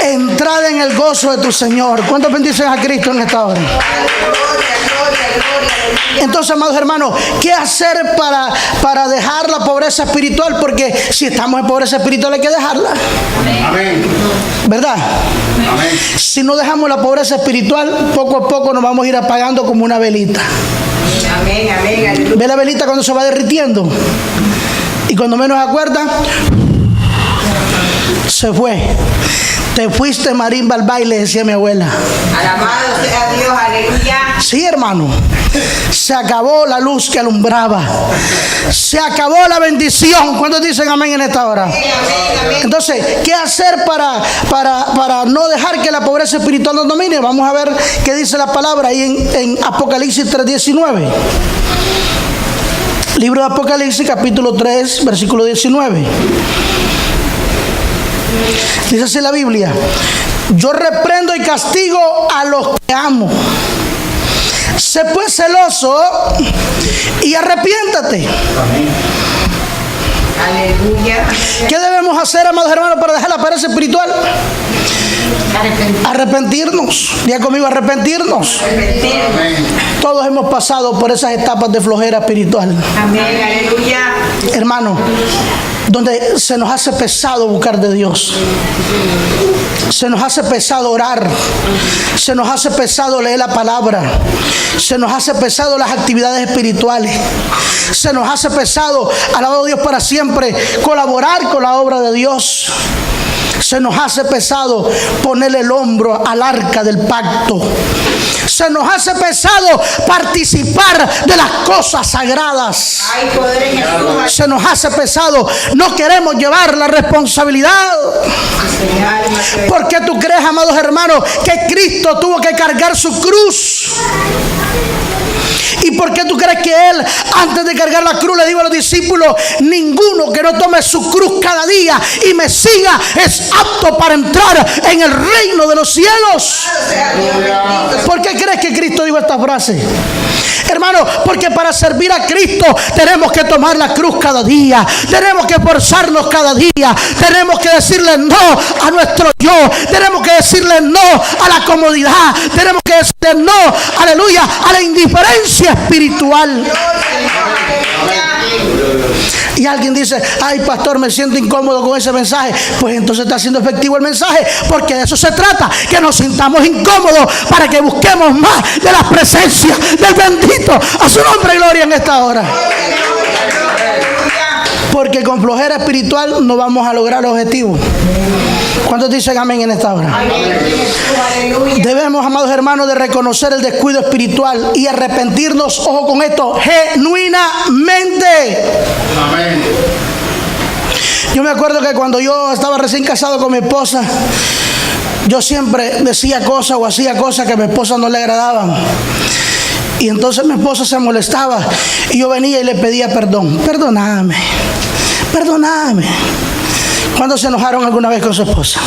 Entrad en el gozo de tu Señor. ¿Cuántos bendicen a Cristo en esta hora? Gloria, gloria, gloria, aleluya. Entonces, amados hermanos, ¿qué hacer para dejar la pobreza espiritual? Porque si estamos en pobreza espiritual hay que dejarla, Amén. ¿verdad? Amén. Si no dejamos la pobreza espiritual, poco a poco nos vamos a ir apagando como una velita. Amén, amén, aleluya. ¿Ve la velita cuando se va derritiendo? Y cuando menos se acuerda, se fue. Te fuiste, marimba, al baile, decía mi abuela. Alabado sea Dios, aleluya. Sí, hermano. Se acabó la luz que alumbraba. Se acabó la bendición. ¿Cuántos dicen amén en esta hora? Amén, amén. Entonces, ¿qué hacer para no dejar que la pobreza espiritual nos domine? Vamos a ver qué dice la palabra ahí en Apocalipsis 3:19. Libro de Apocalipsis, capítulo 3, versículo 19. Dice así la Biblia: yo reprendo y castigo a los que amo. Sé pues celoso y arrepiéntate. Aleluya. ¿Qué debemos hacer, amados hermanos, para dejar la pereza espiritual? Arrepentirnos. Diga conmigo, arrepentirnos. Amén. Todos hemos pasado por esas etapas de flojera espiritual, Amén. Aleluya. hermano, donde se nos hace pesado buscar de Dios, se nos hace pesado orar, se nos hace pesado leer la palabra, se nos hace pesado las actividades espirituales, se nos hace pesado, alabado Dios para siempre, colaborar con la obra de Dios. Se nos hace pesado ponerle el hombro al arca del pacto. Se nos hace pesado participar de las cosas sagradas. Hay poder en Jesús. Se nos hace pesado. No queremos llevar la responsabilidad. ¿Por qué tú crees, amados hermanos, que Cristo tuvo que cargar su cruz? ¿Y por qué tú crees que Él, antes de cargar la cruz, le dijo a los discípulos: ninguno que no tome su cruz cada día y me siga es apto para entrar en el reino de los cielos? ¿Por qué crees que Cristo dijo esta frase? Hermano, porque para servir a Cristo tenemos que tomar la cruz cada día, tenemos que esforzarnos cada día, tenemos que decirle no a nuestro yo, tenemos que decirle no a la comodidad, tenemos que decirle no, aleluya, a la indiferencia espiritual. Y alguien dice: ay, pastor, me siento incómodo con ese mensaje. Pues entonces está siendo efectivo el mensaje, porque de eso se trata, que nos sintamos incómodos para que busquemos más de la presencia del bendito. A su nombre y gloria en esta hora. Porque con flojera espiritual no vamos a lograr el objetivo. ¿Cuántos dicen amén en esta hora? Debemos, amados hermanos, de reconocer el descuido espiritual y arrepentirnos, ojo con esto, genuinamente. Amén. Yo me acuerdo que cuando yo estaba recién casado con mi esposa, yo siempre decía cosas o hacía cosas que a mi esposa no le agradaban. Y entonces mi esposa se molestaba y yo venía y le pedía perdón. Perdóname, perdóname. ¿Cuándo se enojaron alguna vez con su esposa?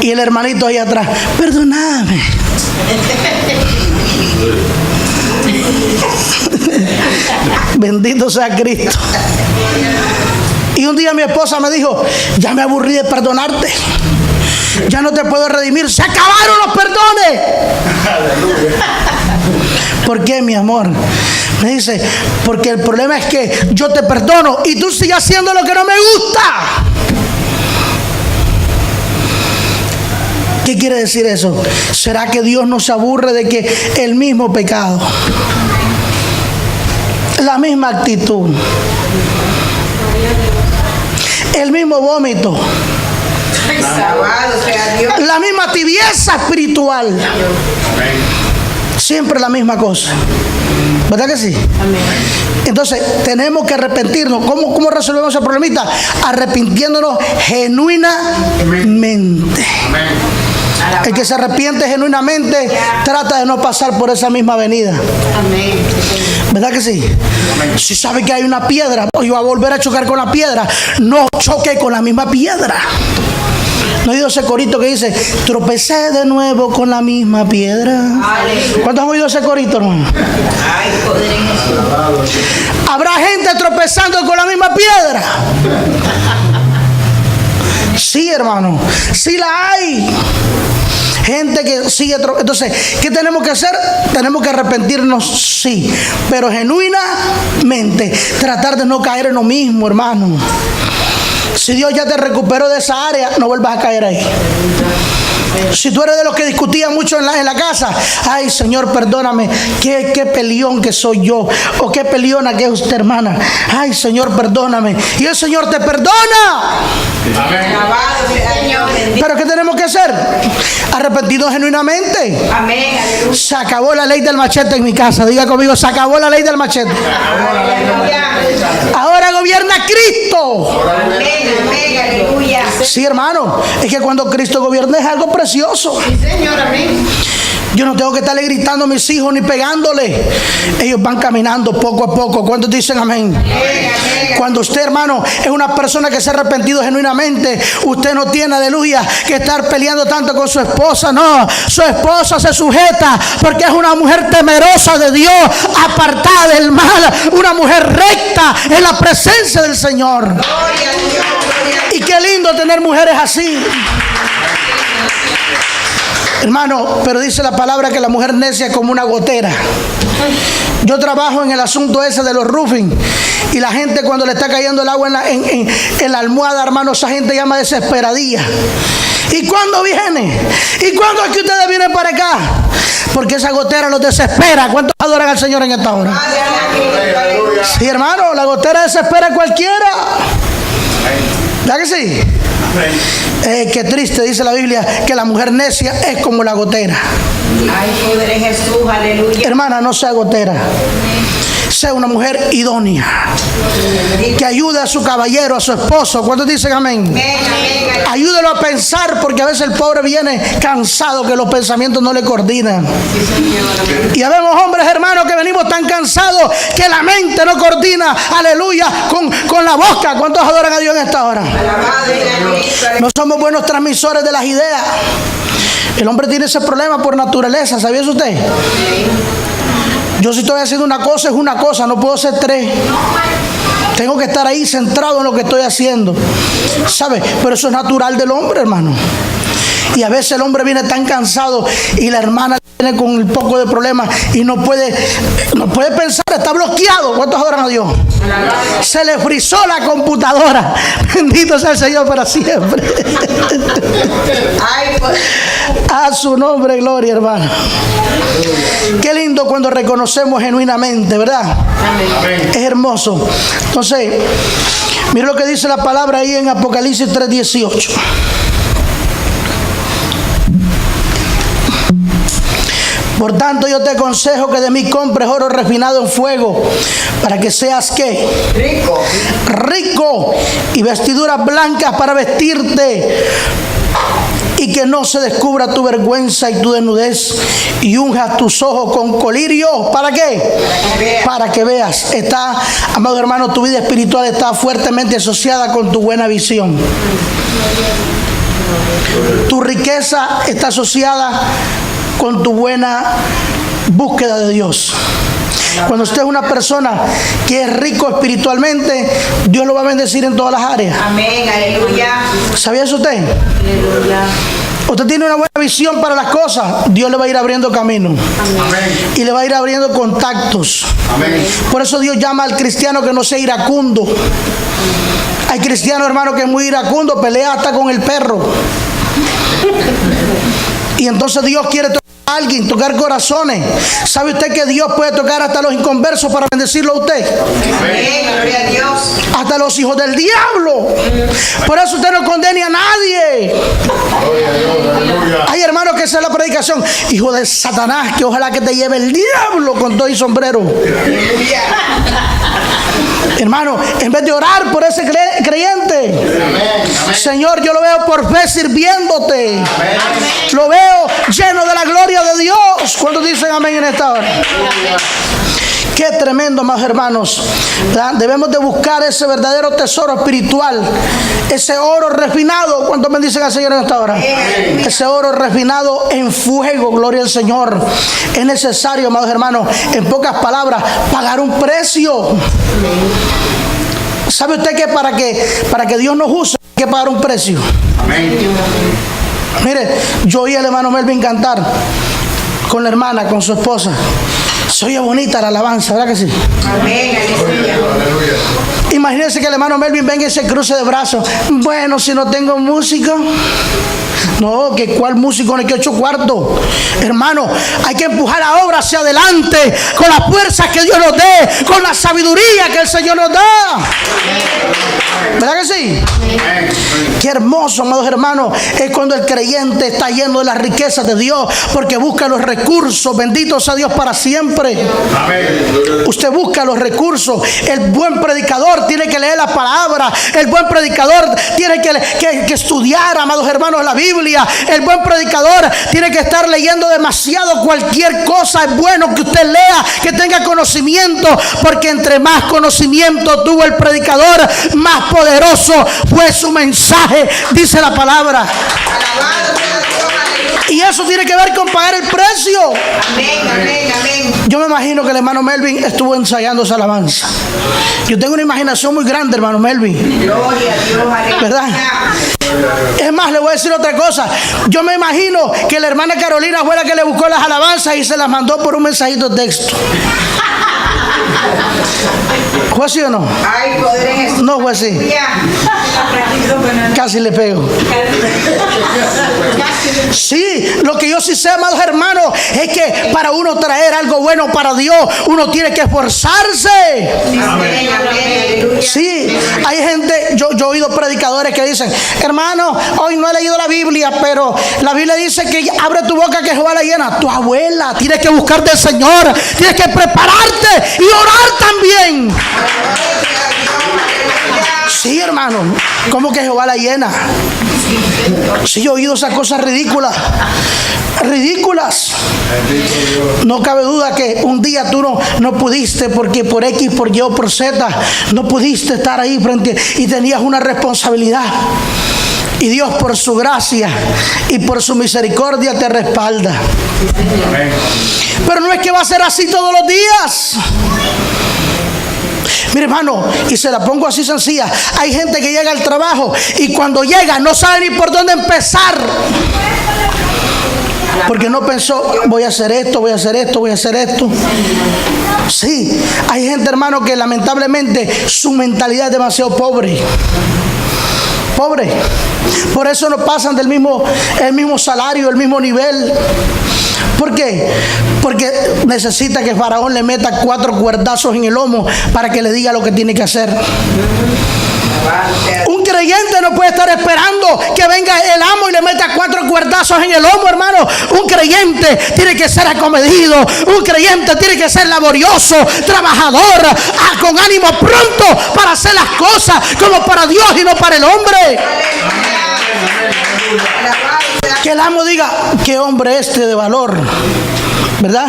Y el hermanito ahí atrás: perdóname. Bendito sea Cristo. Y un día mi esposa me dijo: ya me aburrí de perdonarte, ya no te puedo redimir, se acabaron los perdones. ¿Por qué, mi amor? Me dice: porque el problema es que yo te perdono y tú sigues haciendo lo que no me gusta. ¿Qué quiere decir eso? ¿Será que Dios no se aburre de que el mismo pecado, la misma actitud, el mismo vómito, la misma tibieza espiritual, siempre la misma cosa? ¿Verdad que sí? Amén. Entonces tenemos que arrepentirnos. ¿Cómo resolvemos ese problemita? Arrepintiéndonos genuinamente. Amén. El que se arrepiente genuinamente trata de no pasar por esa misma avenida. Amén. ¿Verdad que sí? Amén. Si sabe que hay una piedra y va a volver a chocar con la piedra, no choque con la misma piedra. ¿No he oído ese corito que dice: tropecé de nuevo con la misma piedra? ¿Cuántos han oído ese corito, hermano? ¿Habrá gente tropezando con la misma piedra? Sí, hermano, sí la hay. Gente que sigue. Entonces, ¿qué tenemos que hacer? Tenemos que arrepentirnos, sí, pero genuinamente tratar de no caer en lo mismo, hermano. Si Dios ya te recuperó de esa área, no vuelvas a caer ahí. Si tú eres de los que discutían mucho en la casa: ay, Señor, perdóname, qué peleón que soy yo, o qué peleona que es usted, hermana. Ay, Señor, perdóname. Y el Señor te perdona. Amén. Pero ¿qué tenemos que hacer? Arrepentidos genuinamente. Amén. Se acabó la ley del machete en mi casa. Diga conmigo: se acabó la ley del machete. Ahora gobierna Cristo. Sí, hermano, es que cuando Cristo gobierna es algo precioso. Sí, Señor, amén. Yo no tengo que estarle gritando a mis hijos ni pegándole. Ellos van caminando poco a poco. ¿Cuántos dicen amén? Cuando usted, hermano, es una persona que se ha arrepentido genuinamente, usted no tiene, aleluya, que estar peleando tanto con su esposa. No, su esposa se sujeta porque es una mujer temerosa de Dios, apartada del mal, una mujer recta en la presencia del Señor. Y qué lindo tener mujeres así, hermano. Pero dice la palabra que la mujer necia es como una gotera. Yo trabajo en el asunto ese de los roofing, y la gente, cuando le está cayendo el agua en la almohada, hermano, esa gente llama desesperadilla. ¿Y cuándo viene? ¿Y cuándo es que ustedes vienen para acá? Porque esa gotera los desespera. ¿Cuántos adoran al Señor en esta hora? Sí, hermano, la gotera desespera a cualquiera. ¿Verdad que sí? Qué triste, dice la Biblia, que la mujer necia es como la gotera. Ay, poder en Jesús, aleluya. Hermana, no sea gotera. Sea una mujer idónea, que ayude a su caballero, a su esposo. ¿Cuántos dicen amén? Ayúdelo a pensar, porque a veces el pobre viene cansado, que los pensamientos no le coordinan. Y vemos hombres, hermanos, que venimos tan cansados que la mente no coordina, aleluya, con la boca. ¿Cuántos adoran a Dios en esta hora? No somos buenos transmisores de las ideas. El hombre tiene ese problema por naturaleza. ¿Sabía eso usted? Yo, si estoy haciendo una cosa, es una cosa, no puedo hacer tres. Tengo que estar ahí centrado en lo que estoy haciendo, ¿sabe? Pero eso es natural del hombre, hermano. Y a veces el hombre viene tan cansado y la hermana viene con un poco de problema y no puede pensar, está bloqueado. ¿Cuántos adoran a Dios? Se le frizó la computadora. Bendito sea el Señor para siempre. A su nombre, gloria, hermano. Qué lindo cuando reconocemos genuinamente, ¿verdad? Amén. Es hermoso. Entonces, mira lo que dice la palabra ahí en Apocalipsis 3:18. Por tanto, yo te aconsejo que de mí compres oro refinado en fuego, para que seas ¿qué? Rico, y vestiduras blancas para vestirte, y que no se descubra tu vergüenza y tu desnudez, y unjas tus ojos con colirio. ¿Para qué? Para que veas. Está, amado hermano, tu vida espiritual está fuertemente asociada con tu buena visión. Tu riqueza está asociada con tu buena búsqueda de Dios. Cuando usted es una persona que es rico espiritualmente, Dios lo va a bendecir en todas las áreas. Amén, aleluya. ¿Sabía eso usted? Aleluya. Usted tiene una buena visión para las cosas, Dios le va a ir abriendo camino. Amén. Y le va a ir abriendo contactos. Amén. Por eso Dios llama al cristiano que no sea iracundo. Hay cristianos, hermano, que es muy iracundo, pelea hasta con el perro. Y entonces Dios quiere tocar a alguien, tocar corazones. ¿Sabe usted que Dios puede tocar hasta los inconversos para bendecirlo a usted? Amén, gloria a Dios. Hasta los hijos del diablo. Por eso usted no condene a nadie. Hay hermanos que esa es la predicación. Hijo de Satanás, que ojalá que te lleve el diablo con todo y sombrero. Hermano, en vez de orar por ese creyente, Señor, yo lo veo por fe sirviéndote. Lo veo lleno de la gloria de Dios. ¿Cuántos dicen amén en esta hora? Qué tremendo, más hermanos. ¿Verdad? Debemos de buscar ese verdadero tesoro espiritual, ese oro refinado. ¿Cuántos bendicen al Señor en esta hora? Ese oro refinado en fuego, gloria al Señor. Es necesario, amados hermanos, en pocas palabras, pagar un precio. ¿Sabe usted que para que Dios nos use hay que pagar un precio? Amén. Mire, yo oí al hermano Melvin cantar con la hermana, con su esposa. Se oye bonita la alabanza, ¿verdad que sí? Amén, aleluya. Imagínense que el hermano Melvin venga y se cruce de brazos. Bueno, si no tengo músico. No, que cuál músico, ni que 8 cuartos. Hermano, hay que empujar la obra hacia adelante con las fuerzas que Dios nos dé, con la sabiduría que el Señor nos da. ¿Verdad que sí? Amén. Qué hermoso, amados hermanos, es cuando el creyente está lleno de las riquezas de Dios, porque busca los recursos. Bendito sea Dios para siempre. Amén. Usted busca los recursos. El buen predicador tiene que leer la palabra. El buen predicador tiene que estudiar, amados hermanos, la Biblia. El buen predicador tiene que estar leyendo demasiado. Cualquier cosa es bueno que usted lea, que tenga conocimiento, porque entre más conocimiento tuvo el predicador, más poderoso fue su mensaje, dice la palabra. Alabado sea Dios, aleluya. Y eso tiene que ver con pagar el precio. Amén, amén, amén. Yo me imagino que el hermano Melvin estuvo ensayando esa alabanza. Yo tengo una imaginación muy grande, hermano Melvin, Gloria a Dios, aleluya. ¿verdad? Es más, le voy a decir otra cosa. Yo me imagino que la hermana Carolina fue la que le buscó las alabanzas y se las mandó por un mensajito de texto. ¿Fue así o no? Ay, poder en Jesús. No fue así. Aleluya. Casi le pego. Sí, lo que yo sí sé, amados hermanos, es que para uno traer algo bueno para Dios, uno tiene que esforzarse. Amén, amén, aleluya. Sí, hay gente, yo he oído predicadores que dicen, hermano, hoy no he leído la Biblia, pero la Biblia dice que abre tu boca que Jehová la llena. Tu abuela, tienes que buscar del Señor, tienes que prepararte y orar también. Sí, hermano, ¿cómo que Jehová la llena? Sí, yo he oído esas cosas ridículas. Ridículas. No cabe duda que un día tú no pudiste, porque por X, por Y o por Z, no pudiste estar ahí frente y tenías una responsabilidad. Y Dios, por su gracia y por su misericordia, te respalda. Amén. Pero no es que va a ser así todos los días. Mire, hermano, y se la pongo así sencilla. Hay gente que llega al trabajo y cuando llega no sabe ni por dónde empezar. Porque no pensó, voy a hacer esto, voy a hacer esto, voy a hacer esto. Sí, hay gente, hermano, que lamentablemente su mentalidad es demasiado pobre. Pobre. Por eso no pasan el mismo salario, el mismo nivel. ¿Por qué? Porque necesita que Faraón le meta 4 cuerdazos en el lomo para que le diga lo que tiene que hacer. Un creyente no puede estar esperando que venga el amo y le meta 4 cuerdazos en el lomo, hermano. Un creyente tiene que ser acomedido. Un creyente tiene que ser laborioso, trabajador, con ánimo pronto para hacer las cosas como para Dios y no para el hombre. Que el amo diga, qué hombre este de valor, ¿verdad?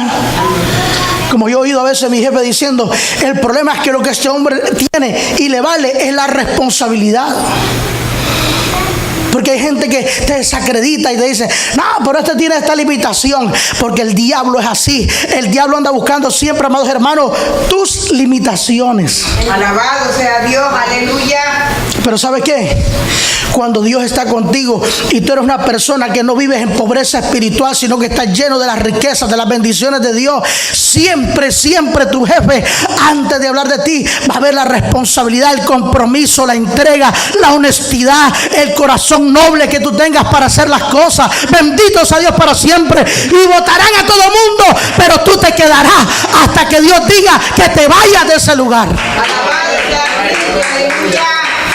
Como yo he oído a veces a mi jefe diciendo, el problema es que lo que este hombre tiene y le vale es la responsabilidad. Porque hay gente que te desacredita y te dice, no, pero este tiene esta limitación. Porque el diablo es así. El diablo anda buscando siempre, amados hermanos, tus limitaciones. Alabado sea Dios, aleluya. Pero ¿sabe qué? Cuando Dios está contigo y tú eres una persona que no vives en pobreza espiritual, sino que estás lleno de las riquezas, de las bendiciones de Dios, siempre, siempre tu jefe, antes de hablar de ti, va a ver la responsabilidad, el compromiso, la entrega, la honestidad, el corazón noble que tú tengas para hacer las cosas. Bendito sea Dios para siempre. Y votarán a todo mundo, pero tú te quedarás hasta que Dios diga que te vayas de ese lugar. Alabado sea Cristo, aleluya.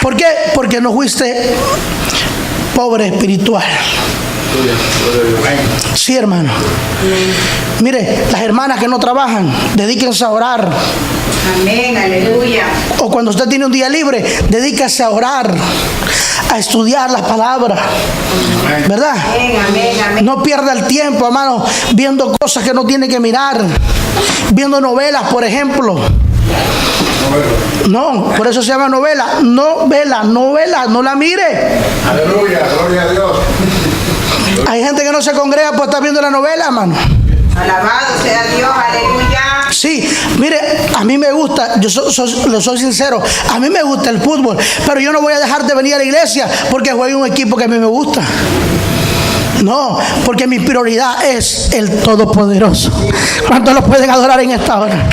¿Por qué? Porque no fuiste pobre espiritual. Sí, hermano. Mire, las hermanas que no trabajan, dedíquense a orar. Amén, aleluya. O cuando usted tiene un día libre, dedíquese a orar, a estudiar la palabra, ¿verdad? Amén, amén, amén. No pierda el tiempo, hermano, viendo cosas que no tiene que mirar, viendo novelas, por ejemplo. No, por eso se llama novela. Novela, no la mire. Aleluya, gloria a Dios. Hay gente que no se congrega por estar viendo la novela, hermano. Alabado sea Dios, aleluya. Sí, mire, a mí me gusta, yo soy sincero, a mí me gusta el fútbol, pero yo no voy a dejar de venir a la iglesia porque juegue un equipo que a mí me gusta. No, porque mi prioridad es el Todopoderoso. ¿Cuántos lo pueden adorar en esta hora?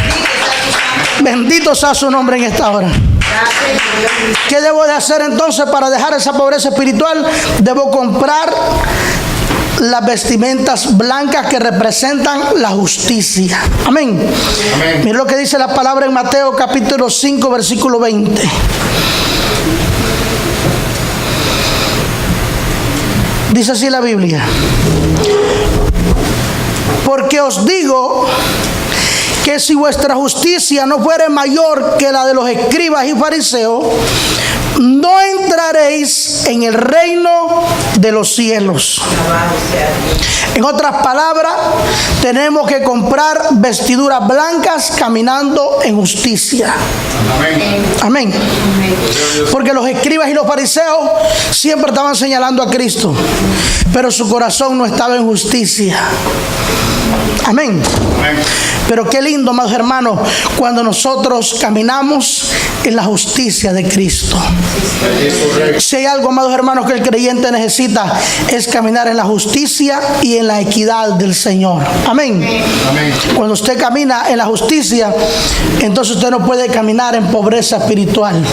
Bendito sea su nombre en esta hora. ¿Qué debo de hacer entonces para dejar esa pobreza espiritual? Debo comprar las vestimentas blancas que representan la justicia. Amén. Amén. Mira lo que dice la palabra en Mateo capítulo 5 versículo 20. Dice así la Biblia: porque os digo que si vuestra justicia no fuere mayor que la de los escribas y fariseos, no entraréis en el reino de los cielos. En otras palabras, tenemos que comprar vestiduras blancas caminando en justicia. Amén. Porque los escribas y los fariseos siempre estaban señalando a Cristo, pero su corazón no estaba en justicia. Amén. Pero qué lindo, amados hermanos, cuando nosotros caminamos en la justicia de Cristo. Si hay algo, amados hermanos, que el creyente necesita, es caminar en la justicia y en la equidad del Señor. Amén. Cuando usted camina en la justicia, entonces usted no puede caminar en pobreza espiritual,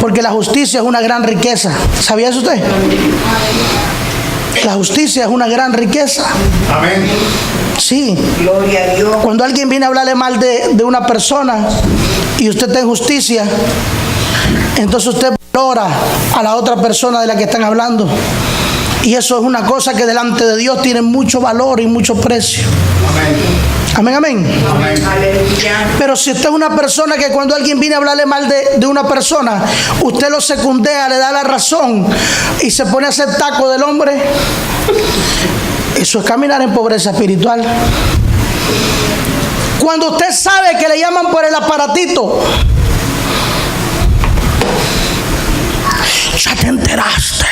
porque la justicia es una gran riqueza. ¿Sabía eso usted? La justicia es una gran riqueza. Amén. Sí. Gloria a Dios. Cuando alguien viene a hablarle mal de una persona y usted está en justicia, entonces usted valora a la otra persona de la que están hablando. Y eso es una cosa que delante de Dios tiene mucho valor y mucho precio. Amén, amén. Aleluya. Pero si usted es una persona que cuando alguien viene a hablarle mal de una persona, usted lo secundea, le da la razón y se pone a hacer taco del hombre, eso es caminar en pobreza espiritual. Cuando usted sabe que le llaman por el aparatito, ya te enteraste.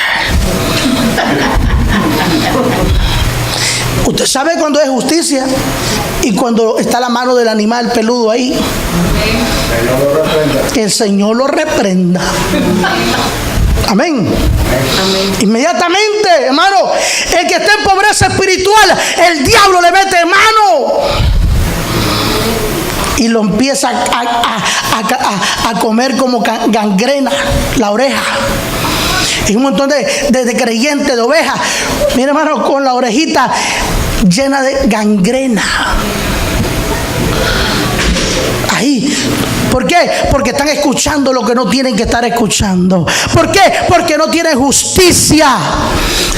Usted sabe cuando es justicia y cuando está la mano del animal peludo ahí. Que el Señor lo reprenda. Amén. Inmediatamente, hermano, el que está en pobreza espiritual, el diablo le mete mano y lo empieza a comer como gangrena la oreja. Y un montón de creyentes, de ovejas, mira, hermano, con la orejita llena de gangrena. Ahí. ¿Por qué? Porque están escuchando lo que no tienen que estar escuchando. ¿Por qué? Porque no tienen justicia.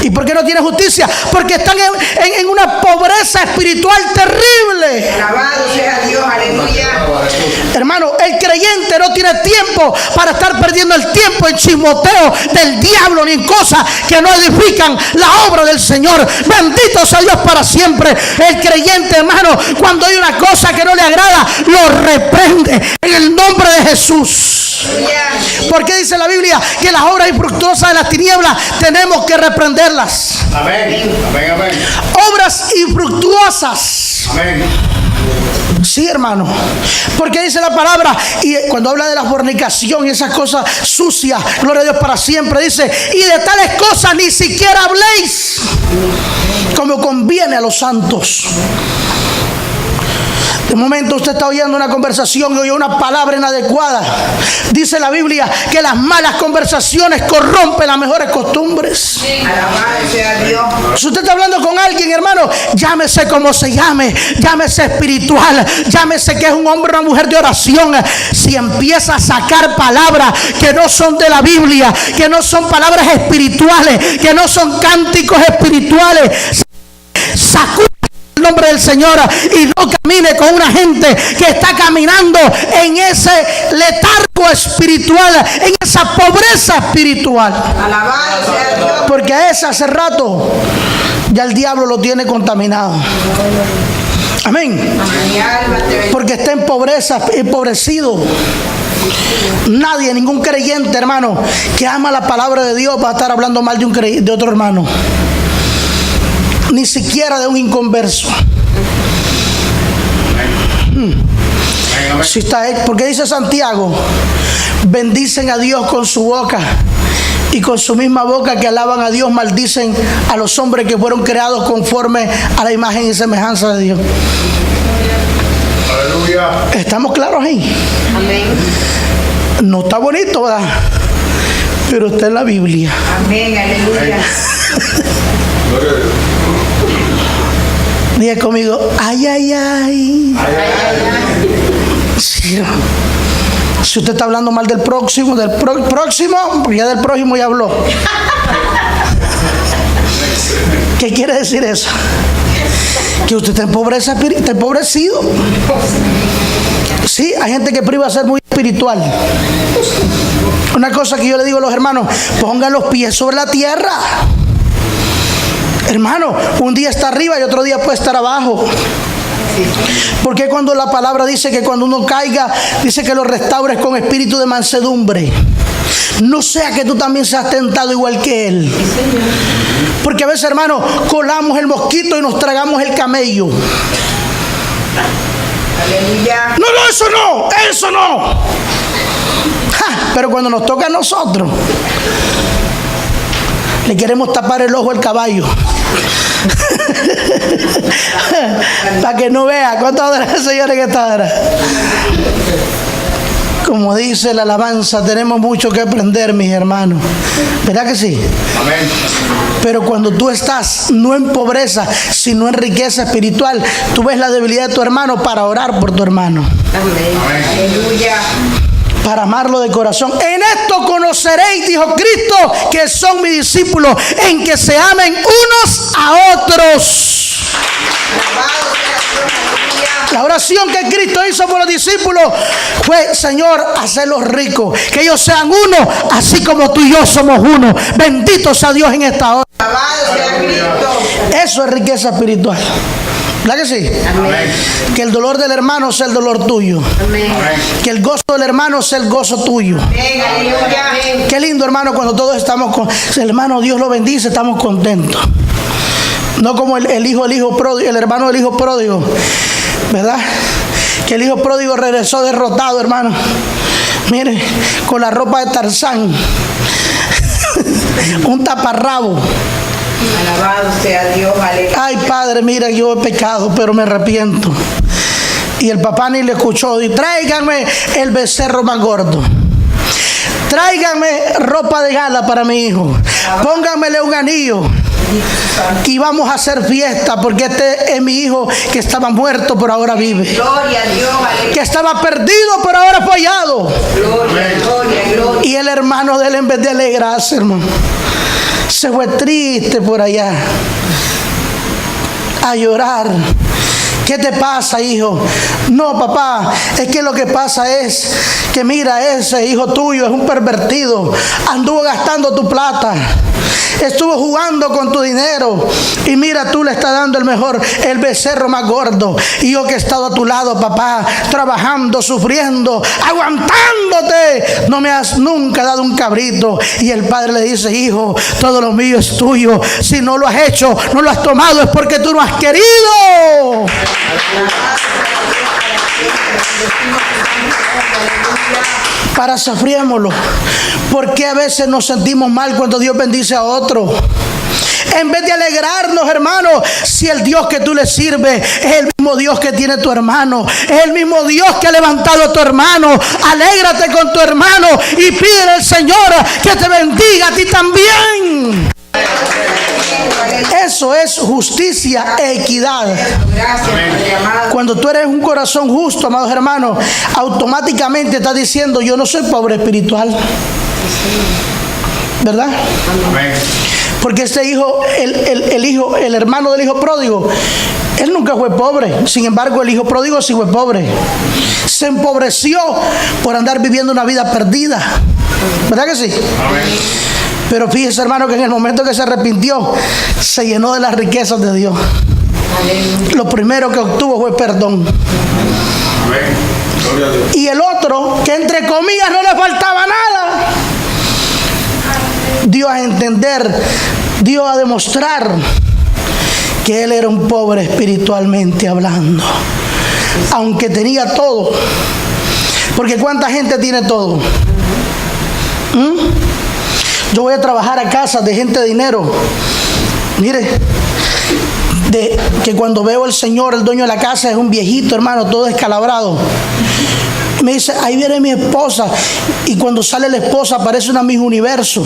¿Y por qué no tienen justicia? Porque están en una pobreza espiritual terrible. Alabado sea Dios, aleluya. Hermano, el creyente no tiene tiempo para estar perdiendo el tiempo en chismoteo del diablo ni en cosas que no edifican la obra del Señor. Bendito sea Dios para siempre. El creyente, hermano, cuando hay una cosa que no le agrada, lo reprende en el nombre de Jesús. Porque dice la Biblia que las obras infructuosas de las tinieblas tenemos que reprenderlas. Amén. Amén, amén. Obras infructuosas. Amén. Sí, hermano. Porque dice la palabra, y cuando habla de la fornicación y esas cosas sucias, gloria a Dios para siempre, dice: y de tales cosas ni siquiera habléis, como conviene a los santos. De momento usted está oyendo una conversación y oye una palabra inadecuada. Dice la Biblia que las malas conversaciones corrompen las mejores costumbres. Alabado sea Dios. Si usted está hablando con alguien, hermano, llámese como se llame, llámese espiritual, llámese que es un hombre o una mujer de oración. Si empieza a sacar palabras que no son de la Biblia, que no son palabras espirituales, que no son cánticos espirituales, sacude el nombre del Señor y no camine con una gente que está caminando en ese letargo espiritual, en esa pobreza espiritual. Alabado sea Dios. Porque a ese hace rato ya el diablo lo tiene contaminado. Amén. Mi alma te bendice. Porque está en pobreza, empobrecido. Nadie, ningún creyente, hermano, que ama la palabra de Dios va a estar hablando mal de otro hermano. Ni siquiera de un inconverso. Si está, porque dice Santiago: bendicen a Dios con su boca, y con su misma boca que alaban a Dios maldicen a los hombres que fueron creados conforme a la imagen y semejanza de Dios. Aleluya. ¿Estamos claros ahí? Amén. No está bonito, ¿verdad? Pero está en la Biblia. Amén, aleluya. Gloria a Dios. Diga conmigo: ay, ay, ay. Sí. Si usted está hablando mal del próximo, próximo, porque ya del prójimo ya habló. ¿Qué quiere decir eso? Que usted está en pobreza, está empobrecido. Sí, hay gente que priva a ser muy espiritual. Una cosa que yo le digo a los hermanos: pongan los pies sobre la tierra. Hermano, un día está arriba y otro día puede estar abajo. Porque cuando la palabra dice que cuando uno caiga, dice que lo restaures con espíritu de mansedumbre. No sea que tú también seas tentado igual que él. Porque a veces, hermano, colamos el mosquito y nos tragamos el camello. Aleluya. No, eso no. Ja, pero cuando nos toca a nosotros, le queremos tapar el ojo al caballo. Para que no vea. ¿Cuántas horas, señores, que está ahora? Como dice la alabanza, tenemos mucho que aprender, mis hermanos. ¿Verdad que sí? Amén. Pero cuando tú estás no en pobreza, sino en riqueza espiritual, tú ves la debilidad de tu hermano para orar por tu hermano. Amén. Aleluya. Para amarlo de corazón. En esto conoceréis, dijo Cristo, que son mis discípulos, en que se amen unos a otros. Alabado sea Dios. Aleluya. La oración que Cristo hizo por los discípulos fue: Señor, hacerlos ricos, que ellos sean uno, así como tú y yo somos uno. Bendito sea Dios en esta hora. Alabado sea Cristo. Eso es riqueza espiritual. ¿Verdad que sí? Amén. Que el dolor del hermano sea el dolor tuyo. Amén. Que el gozo del hermano sea el gozo tuyo. Amén. Aleluya. Qué lindo, hermano, cuando todos estamos con el hermano, Dios lo bendice, estamos contentos. No como el hijo pródigo, el hermano del hijo pródigo, ¿verdad? Que el hijo pródigo regresó derrotado, hermano. Mire, con la ropa de Tarzán. Un taparrabo. Alabado sea Dios. Aleluya. Ay, padre, mira, yo he pecado, pero me arrepiento. Y el papá ni le escuchó. Y tráiganme el becerro más gordo. Tráiganme ropa de gala para mi hijo. Pónganmele un anillo. Y vamos a hacer fiesta, porque este es mi hijo que estaba muerto, pero ahora vive. Gloria a Dios. Aleluya. Que estaba perdido, pero ahora fue hallado. Gloria, gloria, gloria. Y el hermano de él, en vez de alegrarse, hermano, se fue triste por allá a llorar. ¿Qué te pasa, hijo? No, papá, es que lo que pasa es que mira, ese hijo tuyo es un pervertido. Anduvo gastando tu plata. Estuvo jugando con tu dinero. Y mira, tú le estás dando el becerro más gordo. Y yo que he estado a tu lado, papá, trabajando, sufriendo, aguantándote, no me has nunca dado un cabrito. Y el padre le dice: hijo, todo lo mío es tuyo. Si no lo has hecho, no lo has tomado, es porque tú no has querido. Parafraseémoslo. ¿Por qué a veces nos sentimos mal cuando Dios bendice a otro? En vez de alegrarnos, hermano, si el Dios que tú le sirves es el mismo Dios que tiene tu hermano, es el mismo Dios que ha levantado a tu hermano, alégrate con tu hermano y pídele al Señor que te bendiga a ti también. Eso es justicia e equidad. Gracias, Padre amado. Cuando tú eres un corazón justo, amados hermanos, automáticamente estás diciendo: yo no soy pobre espiritual. ¿Verdad? Amén. Porque este hijo, el hermano del hijo pródigo, él nunca fue pobre. Sin embargo, el hijo pródigo sí fue pobre. Se empobreció por andar viviendo una vida perdida. ¿Verdad que sí? Amén. Pero fíjese, hermano, que en el momento que se arrepintió, se llenó de las riquezas de Dios. Aleluya. Lo primero que obtuvo fue perdón. Amén. Gloria a Dios. Y el otro, que entre comillas no le faltaba nada, dio a entender, dio a demostrar que él era un pobre espiritualmente hablando, aunque tenía todo. Porque ¿cuánta gente tiene todo? Yo voy a trabajar a casa de gente de dinero. Mire, de que cuando veo al señor, el dueño de la casa, es un viejito, hermano, todo descalabrado. Me dice: ahí viene mi esposa. Y cuando sale la esposa parece una Miss Universo.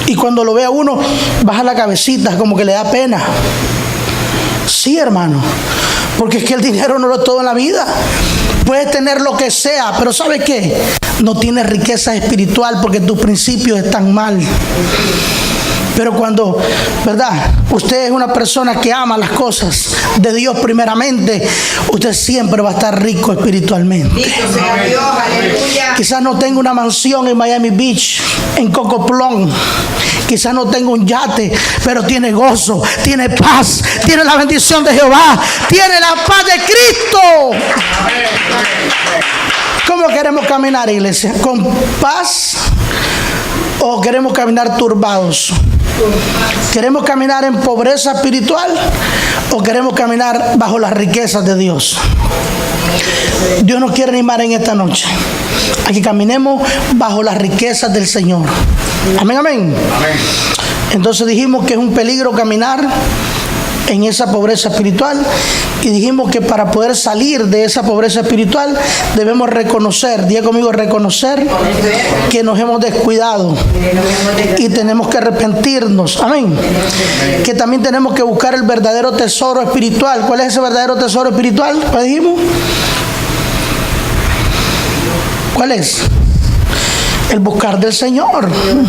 Y cuando lo ve a uno, baja la cabecita, como que le da pena. Sí, hermano, porque es que el dinero no lo es todo en la vida. Puedes tener lo que sea, pero ¿sabes qué? No tienes riqueza espiritual porque tus principios están mal. Pero cuando, ¿verdad?, usted es una persona que ama las cosas de Dios primeramente, usted siempre va a estar rico espiritualmente. Bendito sea Dios, aleluya. Quizás no tenga una mansión en Miami Beach, en Coco Plum. Quizás no tenga un yate, pero tiene gozo, tiene paz, tiene la bendición de Jehová, tiene la paz de Cristo. ¿Cómo queremos caminar, iglesia? ¿Con paz o queremos caminar turbados? ¿Queremos caminar en pobreza espiritual o queremos caminar bajo las riquezas de Dios? Dios nos quiere animar en esta noche a que caminemos bajo las riquezas del Señor. Amén, amén. Entonces dijimos que es un peligro caminar en esa pobreza espiritual, y dijimos que para poder salir de esa pobreza espiritual debemos reconocer, diga conmigo, reconocer que nos hemos descuidado y tenemos que arrepentirnos. Amén. Que también tenemos que buscar el verdadero tesoro espiritual. ¿Cuál es ese verdadero tesoro espiritual? ¿Cuál dijimos? ¿Cuál es? El buscar del Señor. Amén.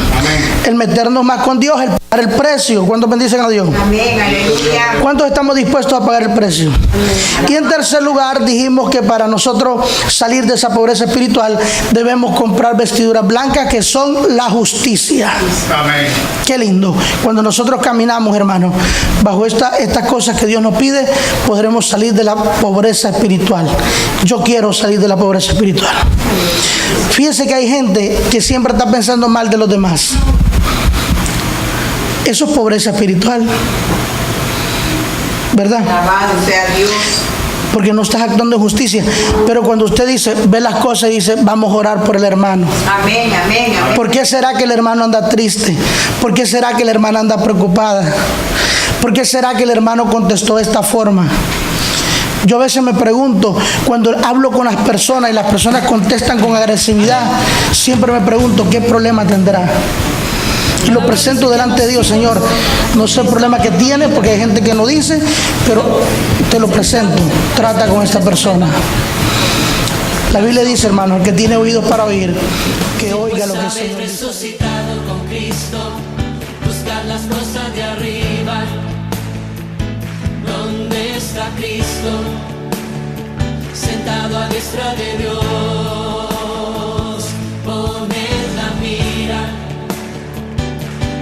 El meternos más con Dios, el pagar el precio. ¿Cuántos bendicen a Dios? Amén, aleluya. ¿Cuántos estamos dispuestos a pagar el precio? Amén. Y en tercer lugar dijimos que para nosotros salir de esa pobreza espiritual debemos comprar vestiduras blancas, que son la justicia. Amén. Qué lindo. Cuando nosotros caminamos, hermanos, bajo estas cosas que Dios nos pide, podremos salir de la pobreza espiritual. Yo quiero salir de la pobreza espiritual. Fíjense que hay gente que siempre está pensando mal de los demás. Eso es pobreza espiritual, ¿verdad? Alabado sea Dios. Porque no estás actuando en justicia. Pero cuando usted dice, ve las cosas y dice, vamos a orar por el hermano. Amén, amén, amén. ¿Por qué será que el hermano anda triste? ¿Por qué será que la hermana anda preocupada? ¿Por qué será que el hermano contestó de esta forma? Yo a veces me pregunto, cuando hablo con las personas y las personas contestan con agresividad, siempre me pregunto, ¿qué problema tendrá? Y lo presento delante de Dios. Señor, no sé el problema que tiene, porque hay gente que no dice, pero te lo presento. Trata con esta persona. La Biblia dice, hermano, el que tiene oídos para oír, que oiga lo que el Señor dice. Resucitado con Cristo, buscar las cosas de arriba, donde está Cristo, sentado a diestra de Dios. Poned la mira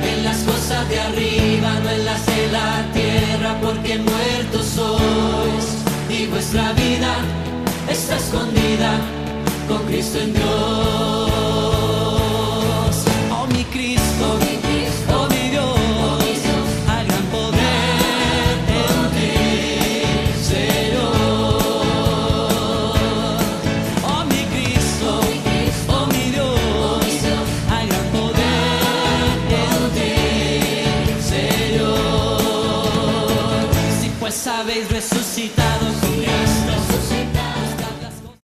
en las cosas de arriba, no en las de la tierra, porque muertos sois y vuestra vida está escondida con Cristo en Dios. Oh mi Cristo, oh mi Dios, al gran poder en ti, Señor. Oh mi Cristo, oh mi Dios, al gran poder en ti, Señor. Si pues habéis resucitado con Cristo,